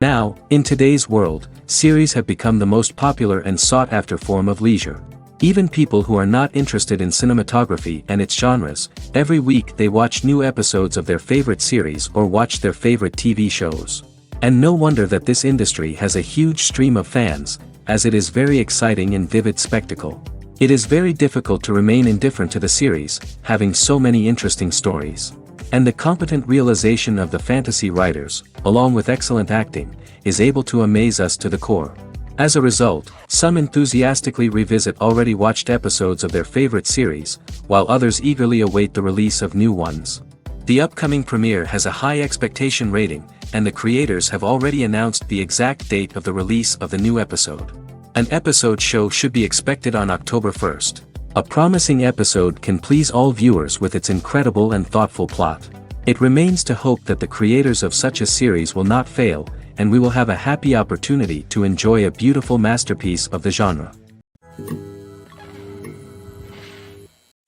Now, in today's world, series have become the most popular and sought-after form of leisure. Even people who are not interested in cinematography and its genres, every week they watch new episodes of their favorite series or watch their favorite TV shows. And no wonder that this industry has a huge stream of fans, as it is very exciting and vivid spectacle. It is very difficult to remain indifferent to the series, having so many interesting stories. And the competent realization of the fantasy writers, along with excellent acting, is able to amaze us to the core. As a result, some enthusiastically revisit already watched episodes of their favorite series, while others eagerly await the release of new ones. The upcoming premiere has a high expectation rating, and the creators have already announced the exact date of the release of the new episode. An episode show should be expected on October 1st. A promising episode can please all viewers with its incredible and thoughtful plot. It remains to hope that the creators of such a series will not fail, and we will have a happy opportunity to enjoy a beautiful masterpiece of the genre.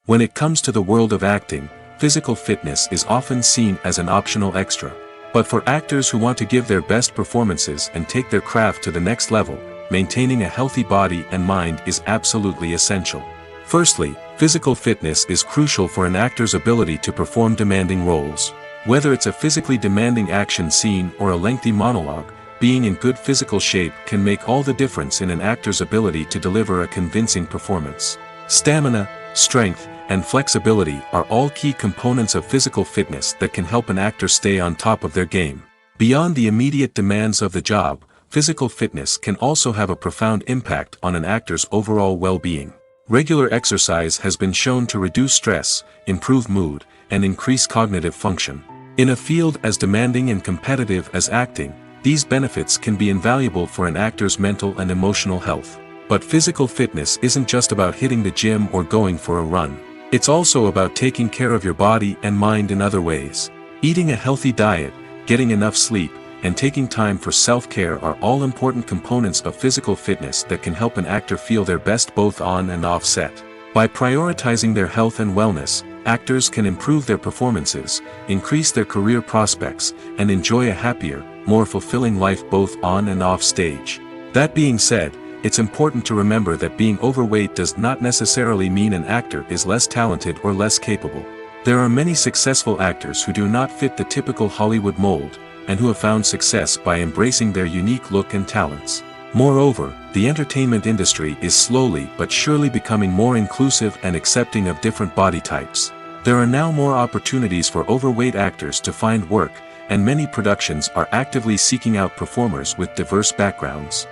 When it comes to the world of acting, physical fitness is often seen as an optional extra. But for actors who want to give their best performances and take their craft to the next level, maintaining a healthy body and mind is absolutely essential. Firstly, physical fitness is crucial for an actor's ability to perform demanding roles. Whether it's a physically demanding action scene or a lengthy monologue, being in good physical shape can make all the difference in an actor's ability to deliver a convincing performance. Stamina, strength, and flexibility are all key components of physical fitness that can help an actor stay on top of their game. Beyond the immediate demands of the job, physical fitness can also have a profound impact on an actor's overall well-being. Regular exercise has been shown to reduce stress, improve mood, and increase cognitive function. In a field as demanding and competitive as acting, these benefits can be invaluable for an actor's mental and emotional health. But physical fitness isn't just about hitting the gym or going for a run. It's also about taking care of your body and mind in other ways. Eating a healthy diet, getting enough sleep, and taking time for self-care are all important components of physical fitness that can help an actor feel their best both on and off set. By prioritizing their health and wellness, actors can improve their performances, increase their career prospects, and enjoy a happier, more fulfilling life both on and off stage. That being said, it's important to remember that being overweight does not necessarily mean an actor is less talented or less capable. There are many successful actors who do not fit the typical Hollywood mold, and who have found success by embracing their unique look and talents. Moreover, the entertainment industry is slowly but surely becoming more inclusive and accepting of different body types. There are now more opportunities for overweight actors to find work, and many productions are actively seeking out performers with diverse backgrounds.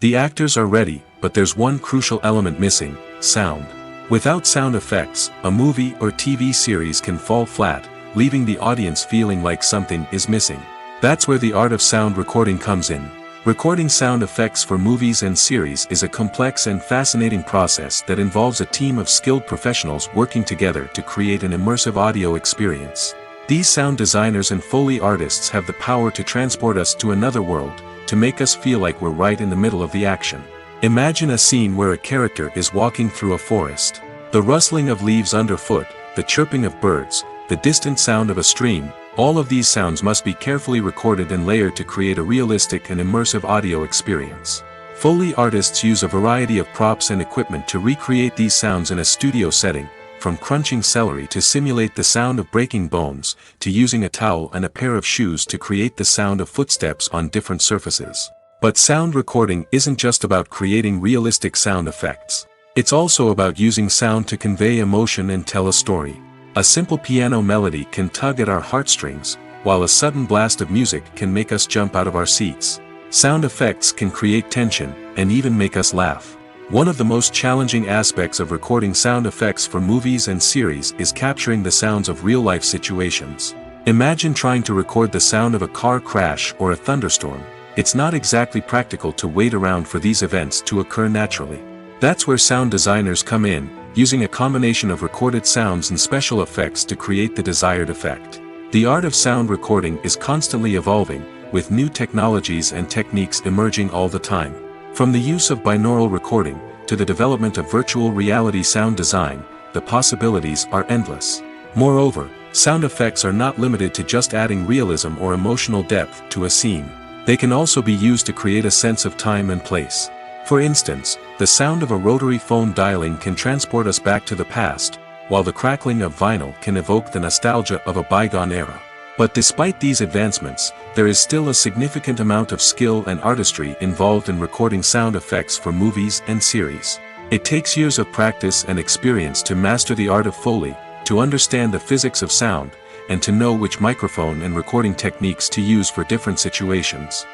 The actors are ready, but there's one crucial element missing: sound. Without sound effects, a movie or TV series can fall flat, leaving the audience feeling like something is missing. That's where the art of sound recording comes in. Recording sound effects for movies and series is a complex and fascinating process that involves a team of skilled professionals working together to create an immersive audio experience. These sound designers and Foley artists have the power to transport us to another world, to make us feel like we're right in the middle of the action. Imagine a scene where a character is walking through a forest. The rustling of leaves underfoot, the chirping of birds, the distant sound of a stream, all of these sounds must be carefully recorded and layered to create a realistic and immersive audio experience. Foley artists use a variety of props and equipment to recreate these sounds in a studio setting, from crunching celery to simulate the sound of breaking bones, to using a towel and a pair of shoes to create the sound of footsteps on different surfaces. But sound recording isn't just about creating realistic sound effects. It's also about using sound to convey emotion and tell a story. A simple piano melody can tug at our heartstrings, while a sudden blast of music can make us jump out of our seats. Sound effects can create tension, and even make us laugh. One of the most challenging aspects of recording sound effects for movies and series is capturing the sounds of real-life situations. Imagine trying to record the sound of a car crash or a thunderstorm. It's not exactly practical to wait around for these events to occur naturally. That's where sound designers come in, using a combination of recorded sounds and special effects to create the desired effect. The art of sound recording is constantly evolving, with new technologies and techniques emerging all the time. From the use of binaural recording, to the development of virtual reality sound design, the possibilities are endless. Moreover, Sound effects are not limited to just adding realism or emotional depth to a scene. They can also be used to create a sense of time and place. For instance, the sound of a rotary phone dialing can transport us back to the past, while the crackling of vinyl can evoke the nostalgia of a bygone era. But despite these advancements, there is still a significant amount of skill and artistry involved in recording sound effects for movies and series. It takes years of practice and experience to master the art of Foley, to understand the physics of sound, and to know which microphone and recording techniques to use for different situations.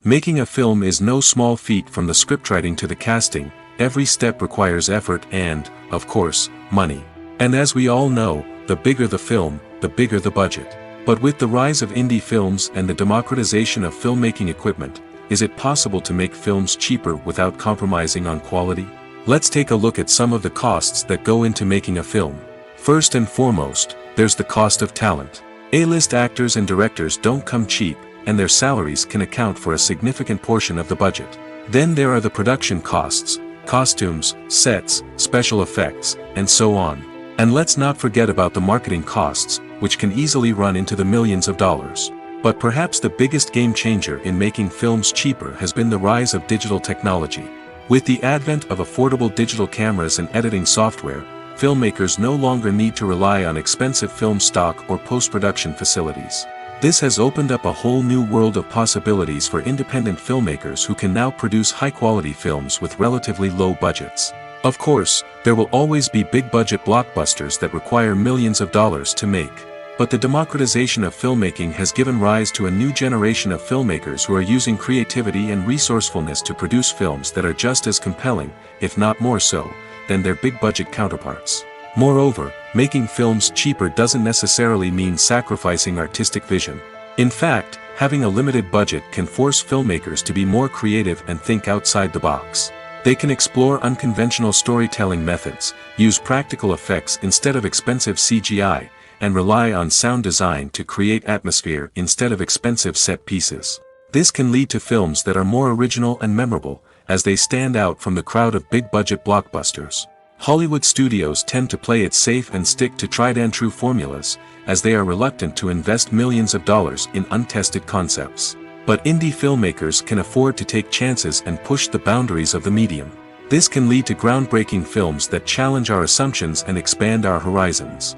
Making a film is no small feat. From the scriptwriting to the casting, every step requires effort and, of course, money. And as we all know, the bigger the film, the bigger the budget. But with the rise of indie films and the democratization of filmmaking equipment, is it possible to make films cheaper without compromising on quality? Let's take a look at some of the costs that go into making a film. First and foremost, there's the cost of talent. A-list actors and directors don't come cheap, and their salaries can account for a significant portion of the budget. Then there are the production costs, costumes, sets, special effects, and so on. And let's not forget about the marketing costs, which can easily run into the millions of dollars. But perhaps the biggest game changer in making films cheaper has been the rise of digital technology. With the advent of affordable digital cameras and editing software, filmmakers no longer need to rely on expensive film stock or post-production facilities. This has opened up a whole new world of possibilities for independent filmmakers who can now produce high-quality films with relatively low budgets. Of course, there will always be big-budget blockbusters that require millions of dollars to make. But the democratization of filmmaking has given rise to a new generation of filmmakers who are using creativity and resourcefulness to produce films that are just as compelling, if not more so, than their big-budget counterparts. Moreover, making films cheaper doesn't necessarily mean sacrificing artistic vision. In fact, having a limited budget can force filmmakers to be more creative and think outside the box. They can explore unconventional storytelling methods, use practical effects instead of expensive CGI, and rely on sound design to create atmosphere instead of expensive set pieces. This can lead to films that are more original and memorable, as they stand out from the crowd of big-budget blockbusters. Hollywood studios tend to play it safe and stick to tried-and-true formulas, as they are reluctant to invest millions of dollars in untested concepts. But indie filmmakers can afford to take chances and push the boundaries of the medium. This can lead to groundbreaking films that challenge our assumptions and expand our horizons.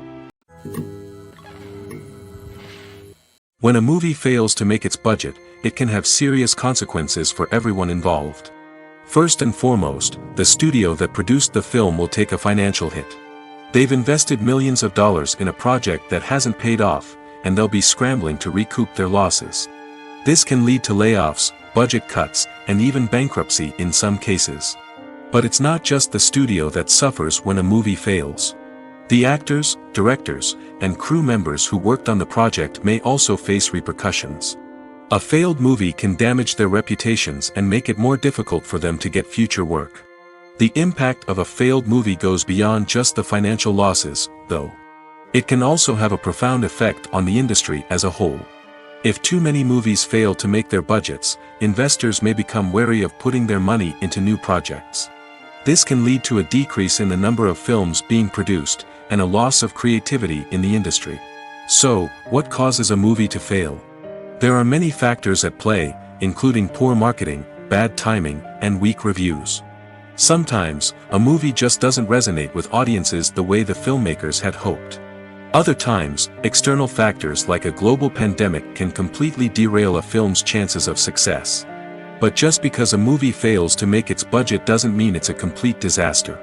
When a movie fails to make its budget, it can have serious consequences for everyone involved. First and foremost, the studio that produced the film will take a financial hit. They've invested millions of dollars in a project that hasn't paid off, and they'll be scrambling to recoup their losses. This can lead to layoffs, budget cuts, and even bankruptcy in some cases. But it's not just the studio that suffers when a movie fails. The actors, directors, and crew members who worked on the project may also face repercussions. A failed movie can damage their reputations and make it more difficult for them to get future work. The impact of a failed movie goes beyond just the financial losses, though. It can also have a profound effect on the industry as a whole. If too many movies fail to make their budgets, investors may become wary of putting their money into new projects. This can lead to a decrease in the number of films being produced, and a loss of creativity in the industry. So, what causes a movie to fail? There are many factors at play, including poor marketing, bad timing, and weak reviews. Sometimes, a movie just doesn't resonate with audiences the way the filmmakers had hoped. Other times, external factors like a global pandemic can completely derail a film's chances of success. But just because a movie fails to make its budget doesn't mean it's a complete disaster.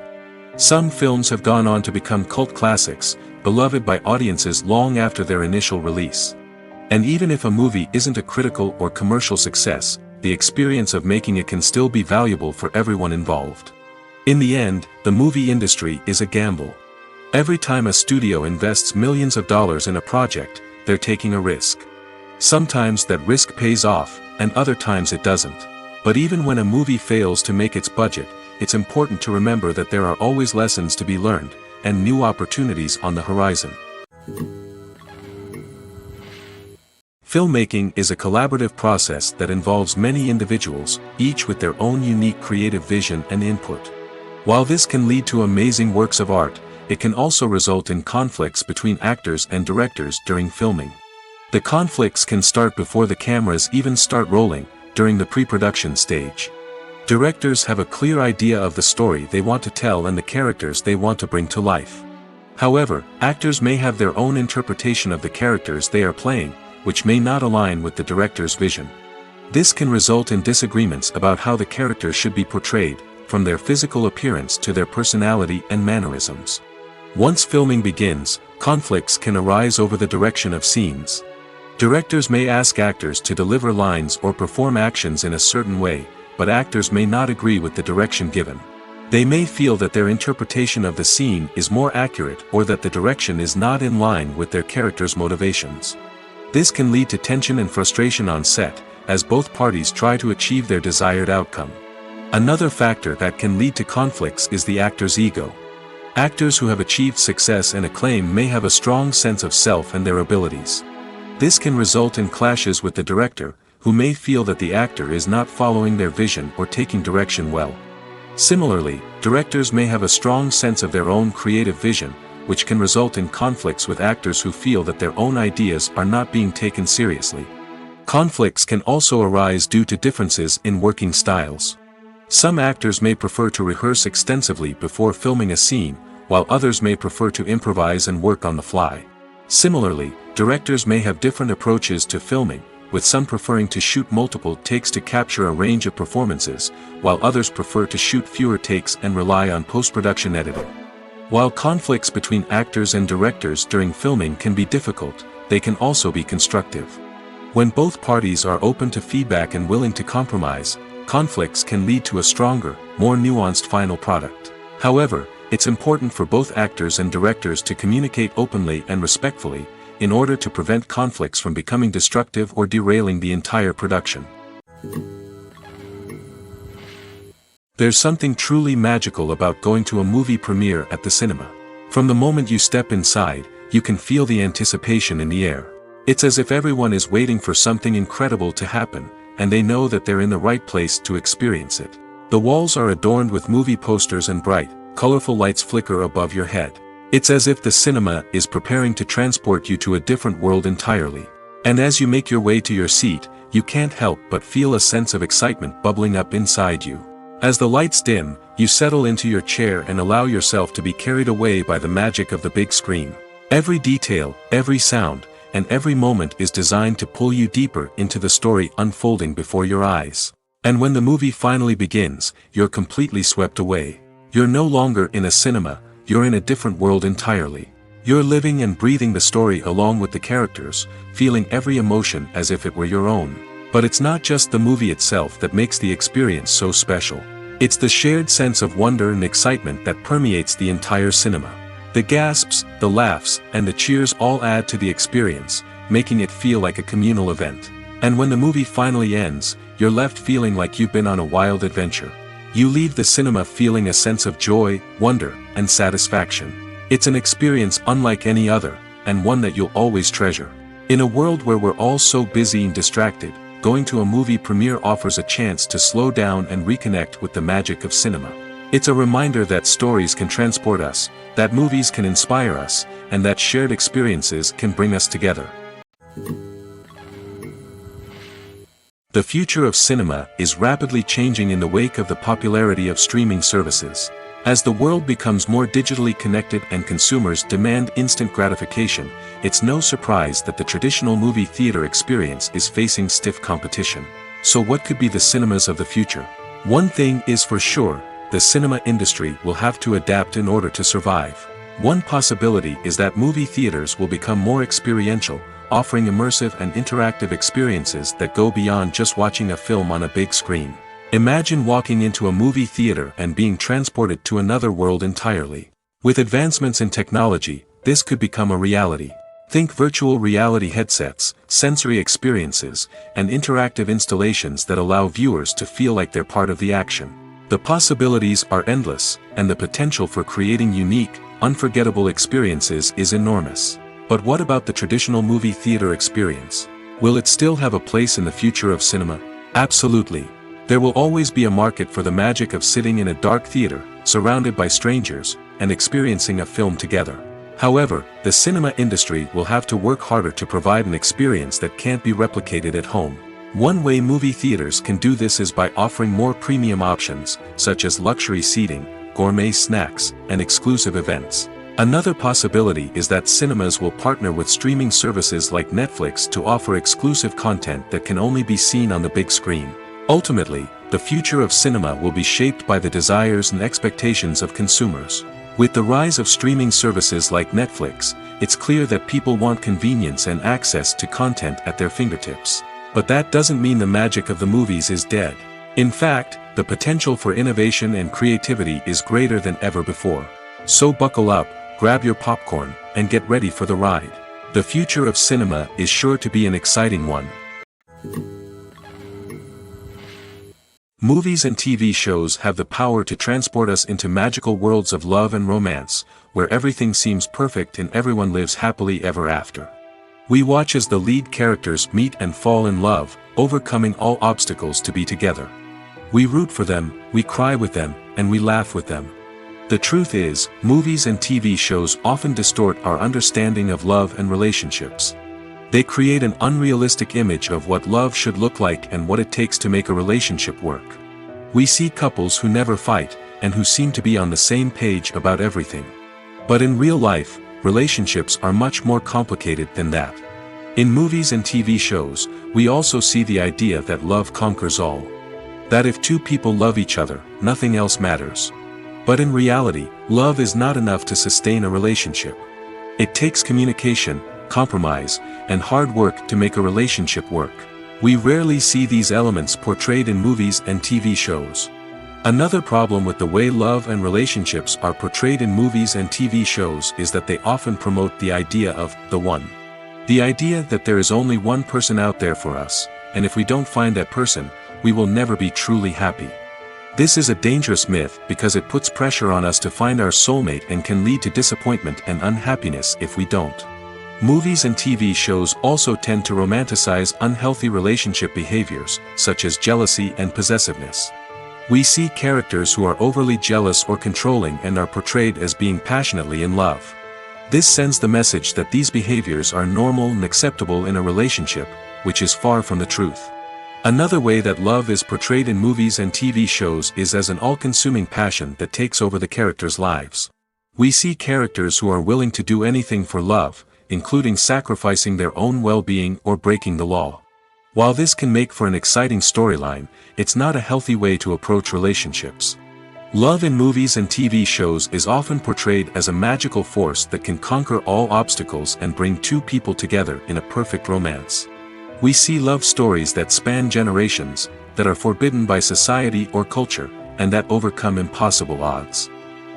Some films have gone on to become cult classics, beloved by audiences long after their initial release. And even if a movie isn't a critical or commercial success, the experience of making it can still be valuable for everyone involved. In the end, the movie industry is a gamble. Every time a studio invests millions of dollars in a project, they're taking a risk. Sometimes that risk pays off, and other times it doesn't. But even when a movie fails to make its budget, it's important to remember that there are always lessons to be learned, and new opportunities on the horizon. Filmmaking is a collaborative process that involves many individuals, each with their own unique creative vision and input. While this can lead to amazing works of art, it can also result in conflicts between actors and directors during filming. The conflicts can start before the cameras even start rolling, during the pre-production stage. Directors have a clear idea of the story they want to tell and the characters they want to bring to life. However, actors may have their own interpretation of the characters they are playing, which may not align with the director's vision. This can result in disagreements about how the characters should be portrayed, from their physical appearance to their personality and mannerisms. Once filming begins, conflicts can arise over the direction of scenes. Directors may ask actors to deliver lines or perform actions in a certain way, but actors may not agree with the direction given. They may feel that their interpretation of the scene is more accurate or that the direction is not in line with their character's motivations. This can lead to tension and frustration on set, as both parties try to achieve their desired outcome. Another factor that can lead to conflicts is the actor's ego. Actors who have achieved success and acclaim may have a strong sense of self and their abilities. This can result in clashes with the director, who may feel that the actor is not following their vision or taking direction well. Similarly, directors may have a strong sense of their own creative vision, which can result in conflicts with actors who feel that their own ideas are not being taken seriously. Conflicts can also arise due to differences in working styles. Some actors may prefer to rehearse extensively before filming a scene, while others may prefer to improvise and work on the fly. Similarly, directors may have different approaches to filming, with some preferring to shoot multiple takes to capture a range of performances, while others prefer to shoot fewer takes and rely on post-production editing. While conflicts between actors and directors during filming can be difficult, they can also be constructive. When both parties are open to feedback and willing to compromise, conflicts can lead to a stronger, more nuanced final product. However, it's important for both actors and directors to communicate openly and respectfully, in order to prevent conflicts from becoming destructive or derailing the entire production. There's something truly magical about going to a movie premiere at the cinema. From the moment you step inside, you can feel the anticipation in the air. It's as if everyone is waiting for something incredible to happen, and they know that they're in the right place to experience it. The walls are adorned with movie posters and bright, colorful lights flicker above your head. It's as if the cinema is preparing to transport you to a different world entirely. And as you make your way to your seat, you can't help but feel a sense of excitement bubbling up inside you. As the lights dim, you settle into your chair and allow yourself to be carried away by the magic of the big screen. Every detail, every sound, and every moment is designed to pull you deeper into the story unfolding before your eyes. And when the movie finally begins, you're completely swept away. You're no longer in a cinema, you're in a different world entirely. You're living and breathing the story along with the characters, feeling every emotion as if it were your own. But it's not just the movie itself that makes the experience so special. It's the shared sense of wonder and excitement that permeates the entire cinema. The gasps, the laughs, and the cheers all add to the experience, making it feel like a communal event. And when the movie finally ends, you're left feeling like you've been on a wild adventure. You leave the cinema feeling a sense of joy, wonder, and satisfaction. It's an experience unlike any other, and one that you'll always treasure. In a world where we're all so busy and distracted, going to a movie premiere offers a chance to slow down and reconnect with the magic of cinema. It's a reminder that stories can transport us, that movies can inspire us, and that shared experiences can bring us together. The future of cinema is rapidly changing in the wake of the popularity of streaming services. As the world becomes more digitally connected and consumers demand instant gratification, it's no surprise that the traditional movie theater experience is facing stiff competition. So what could be the cinemas of the future? One thing is for sure, the cinema industry will have to adapt in order to survive. One possibility is that movie theaters will become more experiential, offering immersive and interactive experiences that go beyond just watching a film on a big screen. Imagine walking into a movie theater and being transported to another world entirely. With advancements in technology, this could become a reality. Think virtual reality headsets, sensory experiences, and interactive installations that allow viewers to feel like they're part of the action. The possibilities are endless, and the potential for creating unique, unforgettable experiences is enormous. But what about the traditional movie theater experience? Will it still have a place in the future of cinema? Absolutely. There will always be a market for the magic of sitting in a dark theater, surrounded by strangers, and experiencing a film together. However, the cinema industry will have to work harder to provide an experience that can't be replicated at home. One way movie theaters can do this is by offering more premium options, such as luxury seating, gourmet snacks, and exclusive events. Another possibility is that cinemas will partner with streaming services like Netflix to offer exclusive content that can only be seen on the big screen. Ultimately, the future of cinema will be shaped by the desires and expectations of consumers. With the rise of streaming services like Netflix, it's clear that people want convenience and access to content at their fingertips. But that doesn't mean the magic of the movies is dead. In fact, the potential for innovation and creativity is greater than ever before. So buckle up, grab your popcorn, and get ready for the ride. The future of cinema is sure to be an exciting one. Movies and TV shows have the power to transport us into magical worlds of love and romance, where everything seems perfect and everyone lives happily ever after. We watch as the lead characters meet and fall in love, overcoming all obstacles to be together. We root for them, we cry with them, and we laugh with them. The truth is, movies and TV shows often distort our understanding of love and relationships. They create an unrealistic image of what love should look like and what it takes to make a relationship work. We see couples who never fight, and who seem to be on the same page about everything. But in real life, relationships are much more complicated than that. In movies and TV shows, we also see the idea that love conquers all. That if two people love each other, nothing else matters. But in reality, love is not enough to sustain a relationship. It takes communication, compromise, and hard work to make a relationship work. We rarely see these elements portrayed in movies and TV shows. Another problem with the way love and relationships are portrayed in movies and TV shows is that they often promote the idea of the one. The idea that there is only one person out there for us, and if we don't find that person, we will never be truly happy. This is a dangerous myth because it puts pressure on us to find our soulmate and can lead to disappointment and unhappiness if we don't. Movies and TV shows also tend to romanticize unhealthy relationship behaviors, such as jealousy and possessiveness. We see characters who are overly jealous or controlling and are portrayed as being passionately in love. This sends the message that these behaviors are normal and acceptable in a relationship, which is far from the truth. Another way that love is portrayed in movies and TV shows is as an all-consuming passion that takes over the characters' lives. We see characters who are willing to do anything for love, including sacrificing their own well-being or breaking the law. While this can make for an exciting storyline, it's not a healthy way to approach relationships. Love in movies and TV shows is often portrayed as a magical force that can conquer all obstacles and bring two people together in a perfect romance. We see love stories that span generations, that are forbidden by society or culture, and that overcome impossible odds.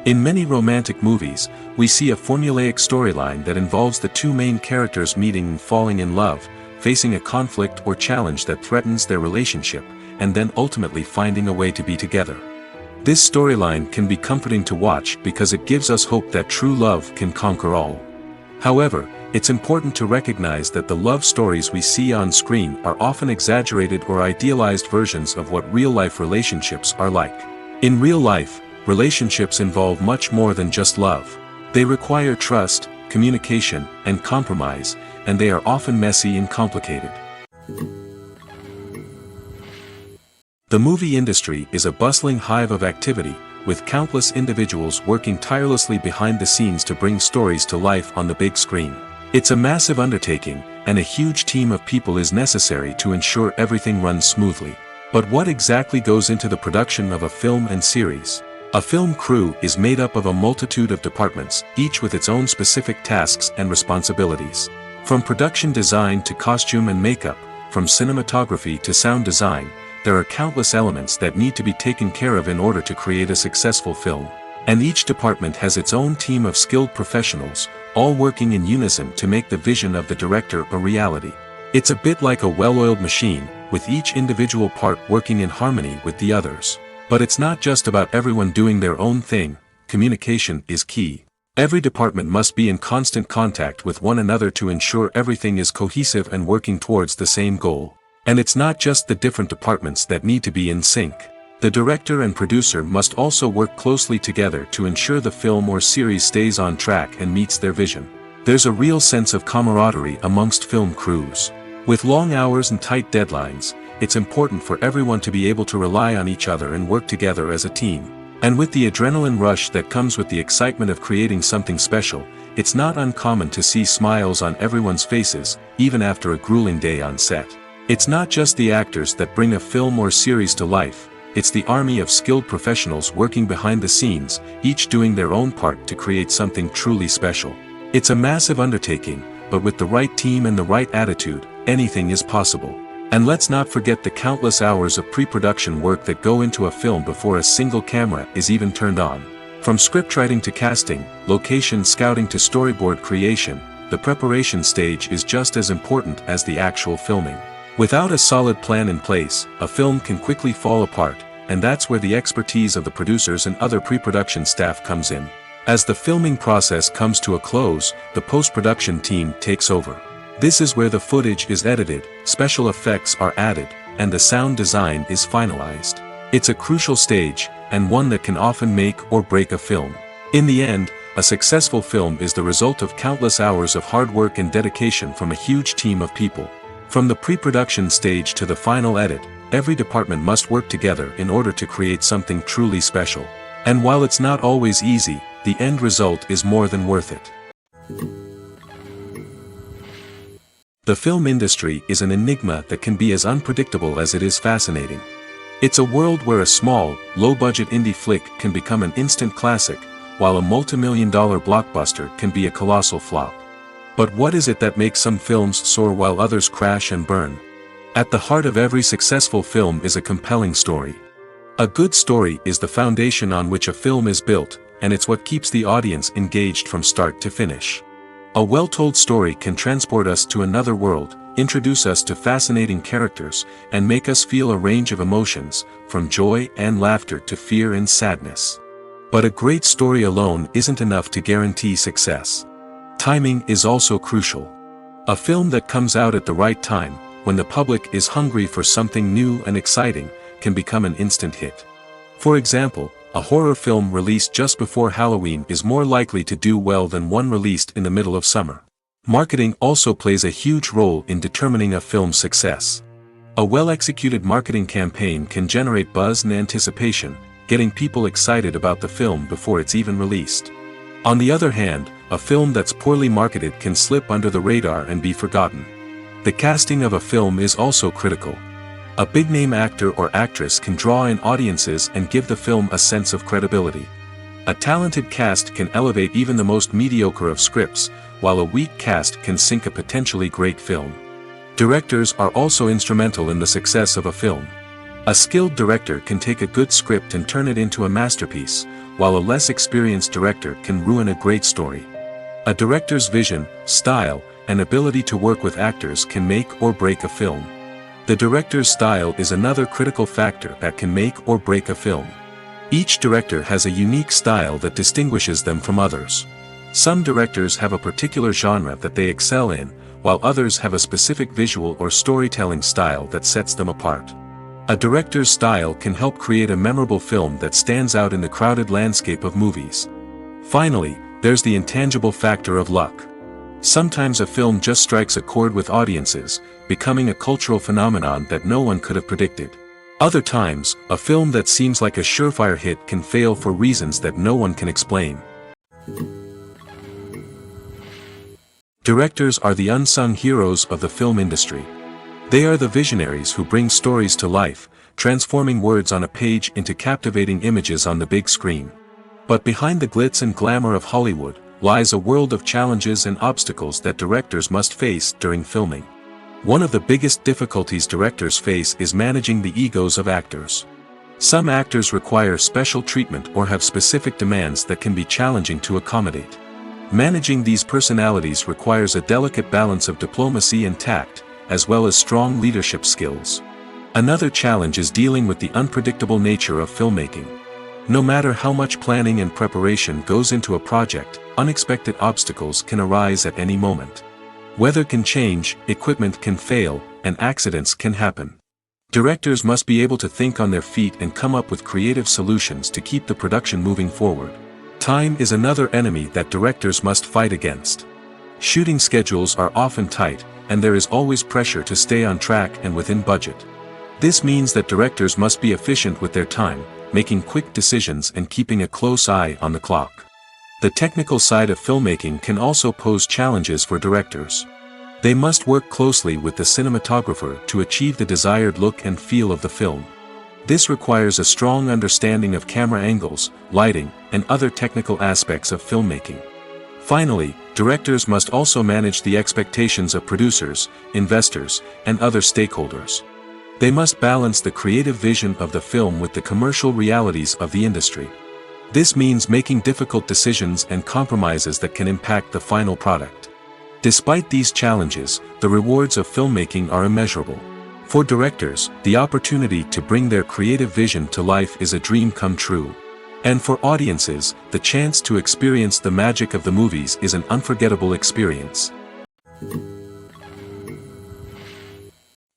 In many romantic movies, we see a formulaic storyline that involves the two main characters meeting and falling in love, facing a conflict or challenge that threatens their relationship, and then ultimately finding a way to be together. This storyline can be comforting to watch because it gives us hope that true love can conquer all. However, it's important to recognize that the love stories we see on screen are often exaggerated or idealized versions of what real-life relationships are like. In real life, relationships involve much more than just love. They require trust, communication, and compromise, and they are often messy and complicated. The movie industry is a bustling hive of activity, with countless individuals working tirelessly behind the scenes to bring stories to life on the big screen. It's a massive undertaking, and a huge team of people is necessary to ensure everything runs smoothly. But what exactly goes into the production of a film and series? A film crew is made up of a multitude of departments, each with its own specific tasks and responsibilities. From production design to costume and makeup, from cinematography to sound design, there are countless elements that need to be taken care of in order to create a successful film. And each department has its own team of skilled professionals, all working in unison to make the vision of the director a reality. It's a bit like a well-oiled machine, with each individual part working in harmony with the others. But it's not just about everyone doing their own thing. Communication is key. Every department must be in constant contact with one another to ensure everything is cohesive and working towards the same goal. And it's not just the different departments that need to be in sync. The director and producer must also work closely together to ensure the film or series stays on track and meets their vision. There's a real sense of camaraderie amongst film crews. With long hours and tight deadlines, it's important for everyone to be able to rely on each other and work together as a team. And with the adrenaline rush that comes with the excitement of creating something special, it's not uncommon to see smiles on everyone's faces, even after a grueling day on set. It's not just the actors that bring a film or series to life, it's the army of skilled professionals working behind the scenes, each doing their own part to create something truly special. It's a massive undertaking, but with the right team and the right attitude, anything is possible. And let's not forget the countless hours of pre-production work that go into a film before a single camera is even turned on. From scriptwriting to casting, location scouting to storyboard creation, the preparation stage is just as important as the actual filming. Without a solid plan in place, a film can quickly fall apart, and that's where the expertise of the producers and other pre-production staff comes in. As the filming process comes to a close, the post-production team takes over. This is where the footage is edited, special effects are added, and the sound design is finalized. It's a crucial stage, and one that can often make or break a film. In the end, a successful film is the result of countless hours of hard work and dedication from a huge team of people. From the pre-production stage to the final edit, every department must work together in order to create something truly special. And while it's not always easy, the end result is more than worth it. The film industry is an enigma that can be as unpredictable as it is fascinating. It's a world where a small, low-budget indie flick can become an instant classic, while a multi-million-dollar blockbuster can be a colossal flop. But what is it that makes some films soar while others crash and burn? At the heart of every successful film is a compelling story. A good story is the foundation on which a film is built, and it's what keeps the audience engaged from start to finish. A well-told story can transport us to another world, introduce us to fascinating characters, and make us feel a range of emotions, from joy and laughter to fear and sadness. But a great story alone isn't enough to guarantee success. Timing is also crucial. A film that comes out at the right time, when the public is hungry for something new and exciting, can become an instant hit. For example, a horror film released just before Halloween is more likely to do well than one released in the middle of summer. Marketing also plays a huge role in determining a film's success. A well-executed marketing campaign can generate buzz and anticipation, getting people excited about the film before it's even released. On the other hand, a film that's poorly marketed can slip under the radar and be forgotten. The casting of a film is also critical. A big-name actor or actress can draw in audiences and give the film a sense of credibility. A talented cast can elevate even the most mediocre of scripts, while a weak cast can sink a potentially great film. Directors are also instrumental in the success of a film. A skilled director can take a good script and turn it into a masterpiece, while a less experienced director can ruin a great story. A director's vision, style, and ability to work with actors can make or break a film. The director's style is another critical factor that can make or break a film. Each director has a unique style that distinguishes them from others. Some directors have a particular genre that they excel in, while others have a specific visual or storytelling style that sets them apart. A director's style can help create a memorable film that stands out in the crowded landscape of movies. Finally, there's the intangible factor of luck. Sometimes a film just strikes a chord with audiences, becoming a cultural phenomenon that no one could have predicted. Other times, a film that seems like a surefire hit can fail for reasons that no one can explain. Directors are the unsung heroes of the film industry. They are the visionaries who bring stories to life, transforming words on a page into captivating images on the big screen. But behind the glitz and glamour of Hollywood, lies a world of challenges and obstacles that directors must face during filming. One of the biggest difficulties directors face is managing the egos of actors. Some actors require special treatment or have specific demands that can be challenging to accommodate. Managing these personalities requires a delicate balance of diplomacy and tact, as well as strong leadership skills. Another challenge is dealing with the unpredictable nature of filmmaking. No matter how much planning and preparation goes into a project, unexpected obstacles can arise at any moment. Weather can change, equipment can fail, and accidents can happen. Directors must be able to think on their feet and come up with creative solutions to keep the production moving forward. Time is another enemy that directors must fight against. Shooting schedules are often tight, and there is always pressure to stay on track and within budget. This means that directors must be efficient with their time, making quick decisions and keeping a close eye on the clock. The technical side of filmmaking can also pose challenges for directors. They must work closely with the cinematographer to achieve the desired look and feel of the film. This requires a strong understanding of camera angles, lighting, and other technical aspects of filmmaking. Finally, directors must also manage the expectations of producers, investors, and other stakeholders. They must balance the creative vision of the film with the commercial realities of the industry. This means making difficult decisions and compromises that can impact the final product. Despite these challenges, the rewards of filmmaking are immeasurable. For directors, the opportunity to bring their creative vision to life is a dream come true. And for audiences, the chance to experience the magic of the movies is an unforgettable experience.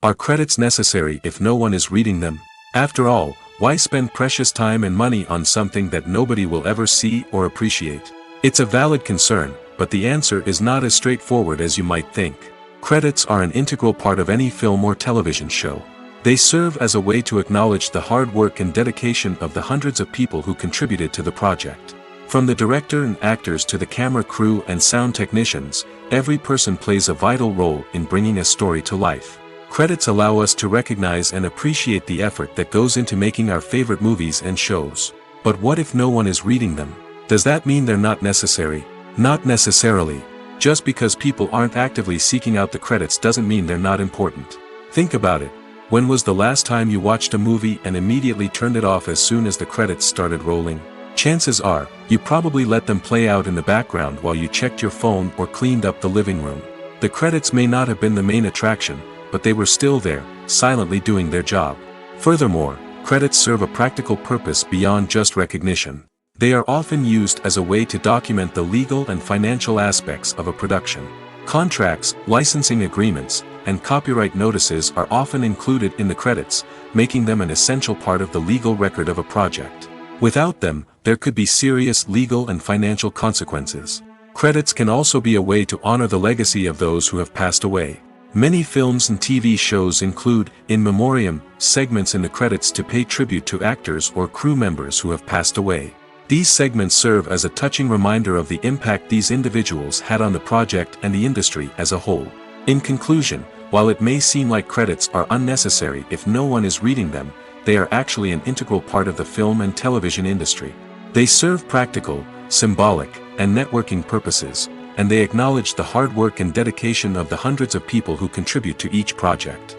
Are credits necessary if no one is reading them? After all, why spend precious time and money on something that nobody will ever see or appreciate? It's a valid concern, but the answer is not as straightforward as you might think. Credits are an integral part of any film or television show. They serve as a way to acknowledge the hard work and dedication of the hundreds of people who contributed to the project. From the director and actors to the camera crew and sound technicians, every person plays a vital role in bringing a story to life. Credits allow us to recognize and appreciate the effort that goes into making our favorite movies and shows. But what if no one is reading them? Does that mean they're not necessary? Not necessarily. Just because people aren't actively seeking out the credits doesn't mean they're not important. Think about it. When was the last time you watched a movie and immediately turned it off as soon as the credits started rolling? Chances are, you probably let them play out in the background while you checked your phone or cleaned up the living room. The credits may not have been the main attraction, but they were still there, silently doing their job. Furthermore, credits serve a practical purpose beyond just recognition. They are often used as a way to document the legal and financial aspects of a production. Contracts, licensing agreements, and copyright notices are often included in the credits, making them an essential part of the legal record of a project. Without them, there could be serious legal and financial consequences. Credits can also be a way to honor the legacy of those who have passed away. Many films and TV shows include, in memoriam, segments in the credits to pay tribute to actors or crew members who have passed away. These segments serve as a touching reminder of the impact these individuals had on the project and the industry as a whole. In conclusion, while it may seem like credits are unnecessary if no one is reading them, they are actually an integral part of the film and television industry. They serve practical, symbolic, and networking purposes, and they acknowledge the hard work and dedication of the hundreds of people who contribute to each project.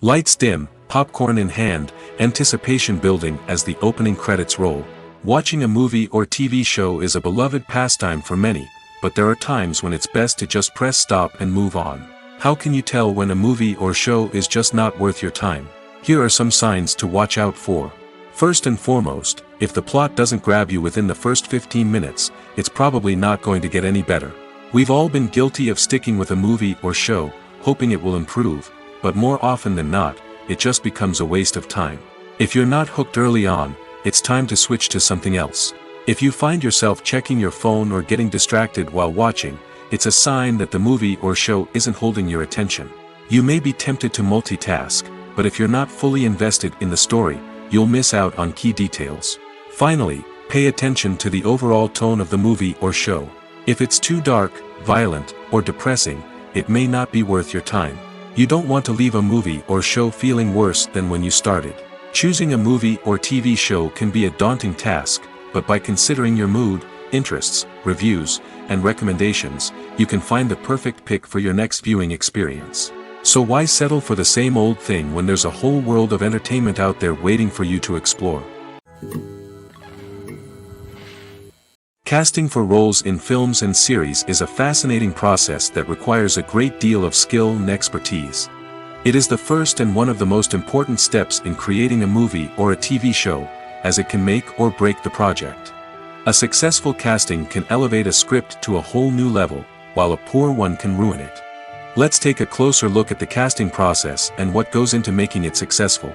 Lights dim, popcorn in hand, anticipation building as the opening credits roll. Watching a movie or TV show is a beloved pastime for many, but there are times when it's best to just press stop and move on. How can you tell when a movie or show is just not worth your time? Here are some signs to watch out for. First and foremost, if the plot doesn't grab you within the first 15 minutes, it's probably not going to get any better. We've all been guilty of sticking with a movie or show, hoping it will improve, but more often than not, it just becomes a waste of time. If you're not hooked early on, it's time to switch to something else. If you find yourself checking your phone or getting distracted while watching, it's a sign that the movie or show isn't holding your attention. You may be tempted to multitask, but if you're not fully invested in the story, you'll miss out on key details. Finally, pay attention to the overall tone of the movie or show. If it's too dark, violent, or depressing, it may not be worth your time. You don't want to leave a movie or show feeling worse than when you started. Choosing a movie or TV show can be a daunting task, but by considering your mood, interests, reviews, and recommendations, you can find the perfect pick for your next viewing experience. So why settle for the same old thing when there's a whole world of entertainment out there waiting for you to explore? Casting for roles in films and series is a fascinating process that requires a great deal of skill and expertise. It is the first and one of the most important steps in creating a movie or a TV show, as it can make or break the project. A successful casting can elevate a script to a whole new level, while a poor one can ruin it. Let's take a closer look at the casting process and what goes into making it successful.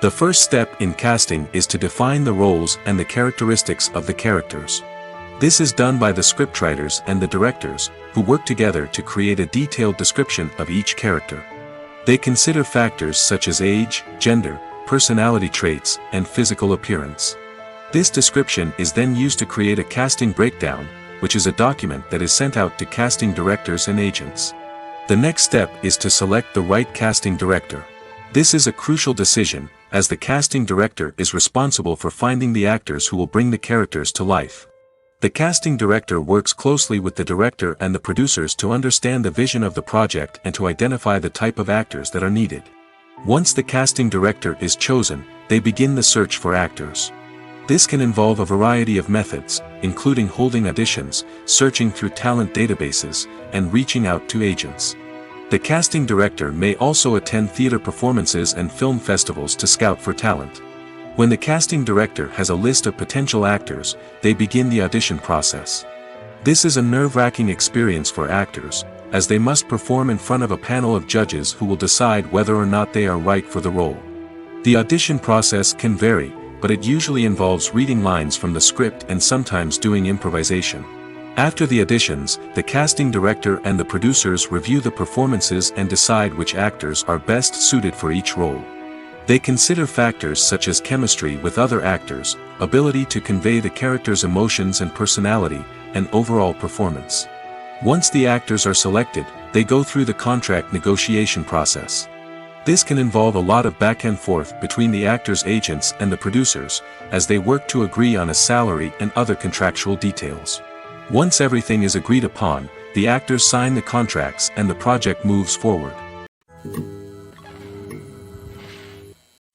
The first step in casting is to define the roles and the characteristics of the characters. This is done by the scriptwriters and the directors, who work together to create a detailed description of each character. They consider factors such as age, gender, personality traits, and physical appearance. This description is then used to create a casting breakdown, which is a document that is sent out to casting directors and agents. The next step is to select the right casting director. This is a crucial decision, as the casting director is responsible for finding the actors who will bring the characters to life. The casting director works closely with the director and the producers to understand the vision of the project and to identify the type of actors that are needed. Once the casting director is chosen, they begin the search for actors. This can involve a variety of methods, including holding auditions, searching through talent databases, and reaching out to agents. The casting director may also attend theater performances and film festivals to scout for talent. When the casting director has a list of potential actors, they begin the audition process. This is a nerve-wracking experience for actors, as they must perform in front of a panel of judges who will decide whether or not they are right for the role. The audition process can vary, but it usually involves reading lines from the script and sometimes doing improvisation. After the auditions, the casting director and the producers review the performances and decide which actors are best suited for each role. They consider factors such as chemistry with other actors, ability to convey the character's emotions and personality, and overall performance. Once the actors are selected, they go through the contract negotiation process. This can involve a lot of back and forth between the actors' agents and the producers, as they work to agree on a salary and other contractual details. Once everything is agreed upon, the actors sign the contracts and the project moves forward.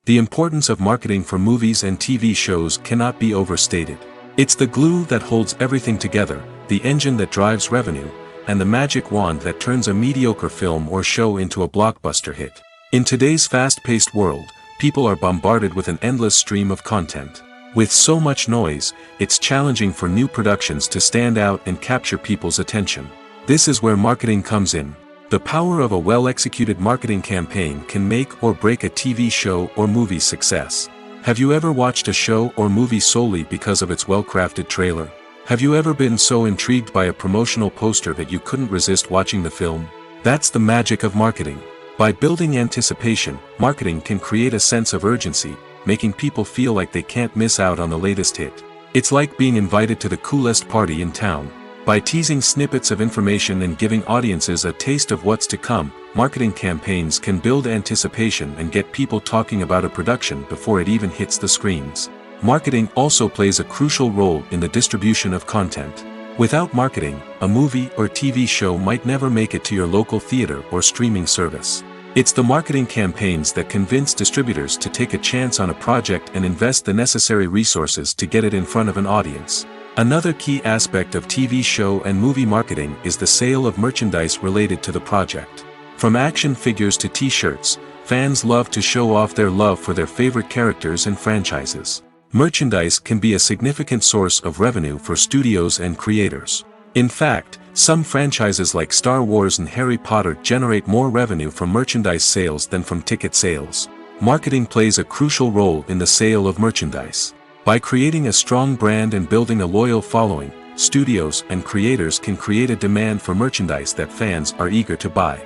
The importance of marketing for movies and TV shows cannot be overstated. It's the glue that holds everything together, the engine that drives revenue, and the magic wand that turns a mediocre film or show into a blockbuster hit. In today's fast-paced world, people are bombarded with an endless stream of content. With so much noise, it's challenging for new productions to stand out and capture people's attention. This is where marketing comes in. The power of a well-executed marketing campaign can make or break a TV show or movie's success. Have you ever watched a show or movie solely because of its well-crafted trailer? Have you ever been so intrigued by a promotional poster that you couldn't resist watching the film? That's the magic of marketing. By building anticipation, marketing can create a sense of urgency, making people feel like they can't miss out on the latest hit. It's like being invited to the coolest party in town. By teasing snippets of information and giving audiences a taste of what's to come, marketing campaigns can build anticipation and get people talking about a production before it even hits the screens. Marketing also plays a crucial role in the distribution of content. Without marketing, a movie or TV show might never make it to your local theater or streaming service. It's the marketing campaigns that convince distributors to take a chance on a project and invest the necessary resources to get it in front of an audience. Another key aspect of TV show and movie marketing is the sale of merchandise related to the project. From action figures to t-shirts, fans love to show off their love for their favorite characters and franchises. Merchandise can be a significant source of revenue for studios and creators. In fact, some franchises like Star Wars and Harry Potter generate more revenue from merchandise sales than from ticket sales. Marketing plays a crucial role in the sale of merchandise. By creating a strong brand and building a loyal following, studios and creators can create a demand for merchandise that fans are eager to buy.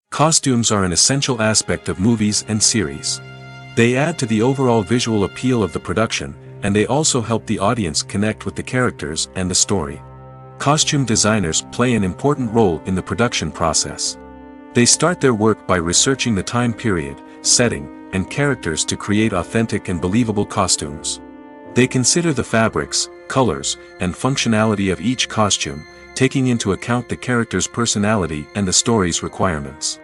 Costumes are an essential aspect of movies and series. They add to the overall visual appeal of the production, and they also help the audience connect with the characters and the story. Costume designers play an important role in the production process. They start their work by researching the time period, setting, and characters to create authentic and believable costumes. They consider the fabrics, colors, and functionality of each costume, taking into account the character's personality and the story's requirements.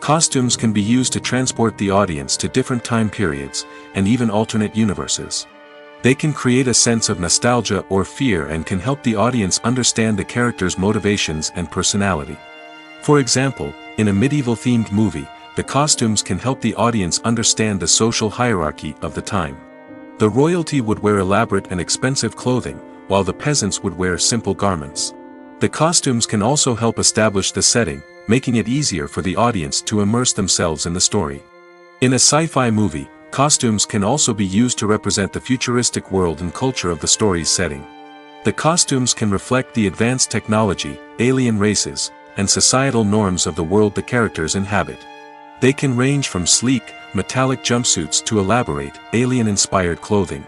Costumes can be used to transport the audience to different time periods, and even alternate universes. They can create a sense of nostalgia or fear and can help the audience understand the character's motivations and personality. For example, in a medieval-themed movie, the costumes can help the audience understand the social hierarchy of the time. The royalty would wear elaborate and expensive clothing, while the peasants would wear simple garments. The costumes can also help establish the setting, making it easier for the audience to immerse themselves in the story. In a sci-fi movie, costumes can also be used to represent the futuristic world and culture of the story's setting. The costumes can reflect the advanced technology, alien races, and societal norms of the world the characters inhabit. They can range from sleek, metallic jumpsuits to elaborate, alien-inspired clothing.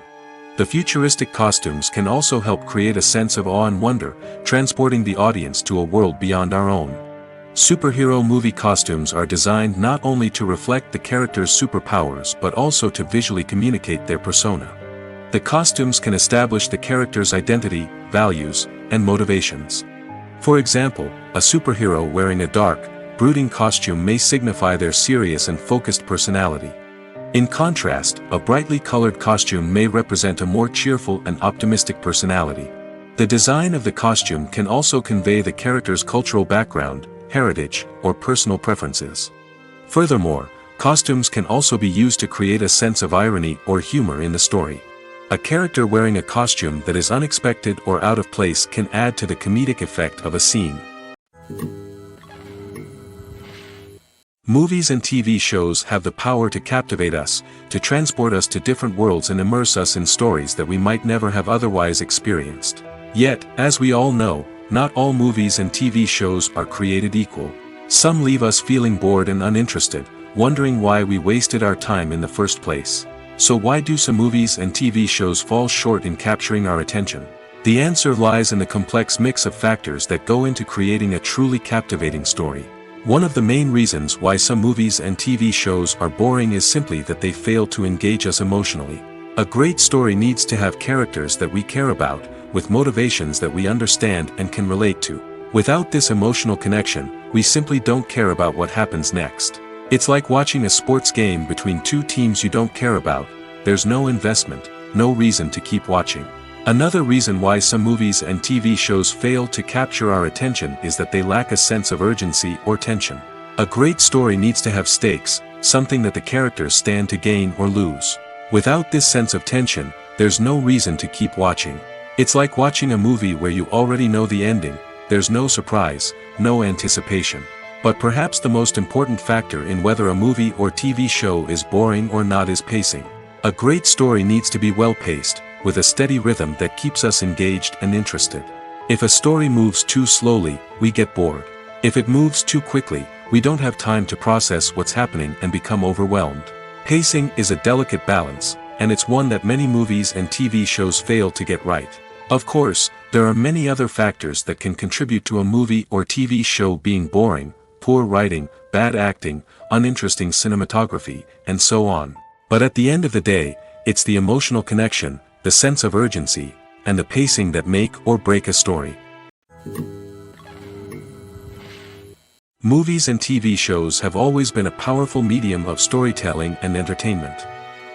The futuristic costumes can also help create a sense of awe and wonder, transporting the audience to a world beyond our own. Superhero movie costumes are designed not only to reflect the character's superpowers but also to visually communicate their persona. The costumes can establish the character's identity, values, and motivations. For example, a superhero wearing a dark, brooding costume may signify their serious and focused personality. In contrast, a brightly colored costume may represent a more cheerful and optimistic personality. The design of the costume can also convey the character's cultural background, heritage, or personal preferences. Furthermore, costumes can also be used to create a sense of irony or humor in the story. A character wearing a costume that is unexpected or out of place can add to the comedic effect of a scene. Movies and TV shows have the power to captivate us, to transport us to different worlds and immerse us in stories that we might never have otherwise experienced. Yet, as we all know, not all movies and TV shows are created equal. Some leave us feeling bored and uninterested, wondering why we wasted our time in the first place. So why do some movies and TV shows fall short in capturing our attention? The answer lies in the complex mix of factors that go into creating a truly captivating story. One of the main reasons why some movies and TV shows are boring is simply that they fail to engage us emotionally. A great story needs to have characters that we care about, with motivations that we understand and can relate to. Without this emotional connection, we simply don't care about what happens next. It's like watching a sports game between two teams you don't care about. There's no investment, no reason to keep watching. Another reason why some movies and TV shows fail to capture our attention is that they lack a sense of urgency or tension. A great story needs to have stakes, something that the characters stand to gain or lose. Without this sense of tension, there's no reason to keep watching. It's like watching a movie where you already know the ending. There's no surprise, no anticipation. But perhaps the most important factor in whether a movie or TV show is boring or not is pacing. A great story needs to be well-paced, with a steady rhythm that keeps us engaged and interested. If a story moves too slowly, we get bored. If it moves too quickly, we don't have time to process what's happening and become overwhelmed. Pacing is a delicate balance, and it's one that many movies and TV shows fail to get right. Of course, there are many other factors that can contribute to a movie or TV show being boring: poor writing, bad acting, uninteresting cinematography, and so on. But at the end of the day, it's the emotional connection, the sense of urgency, and the pacing that make or break a story. Movies and TV shows have always been a powerful medium of storytelling and entertainment.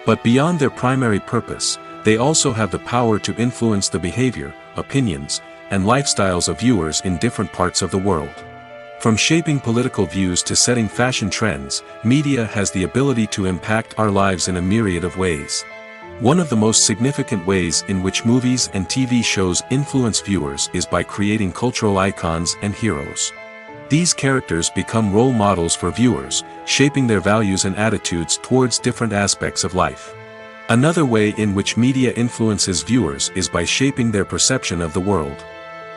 But beyond their primary purpose, they also have the power to influence the behavior, opinions, and lifestyles of viewers in different parts of the world. From shaping political views to setting fashion trends, media has the ability to impact our lives in a myriad of ways. One of the most significant ways in which movies and TV shows influence viewers is by creating cultural icons and heroes. These characters become role models for viewers, shaping their values and attitudes towards different aspects of life. Another way in which media influences viewers is by shaping their perception of the world.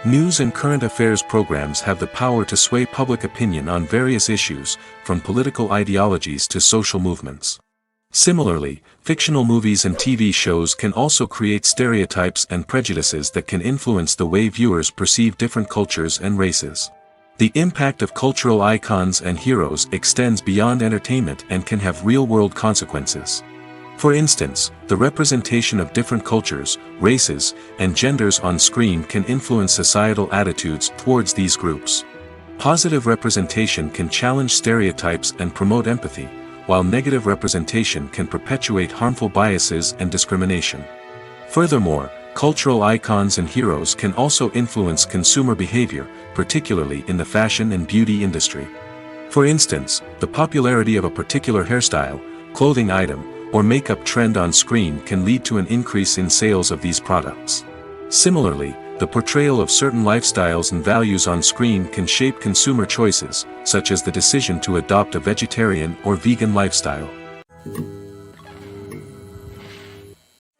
News and current affairs programs have the power to sway public opinion on various issues, from political ideologies to social movements. Similarly, fictional movies and TV shows can also create stereotypes and prejudices that can influence the way viewers perceive different cultures and races. The impact of cultural icons and heroes extends beyond entertainment and can have real-world consequences. For instance, the representation of different cultures, races, and genders on screen can influence societal attitudes towards these groups. Positive representation can challenge stereotypes and promote empathy, while negative representation can perpetuate harmful biases and discrimination. Furthermore, cultural icons and heroes can also influence consumer behavior, particularly in the fashion and beauty industry. For instance, the popularity of a particular hairstyle, clothing item, or makeup trend on screen can lead to an increase in sales of these products. Similarly, the portrayal of certain lifestyles and values on screen can shape consumer choices, such as the decision to adopt a vegetarian or vegan lifestyle.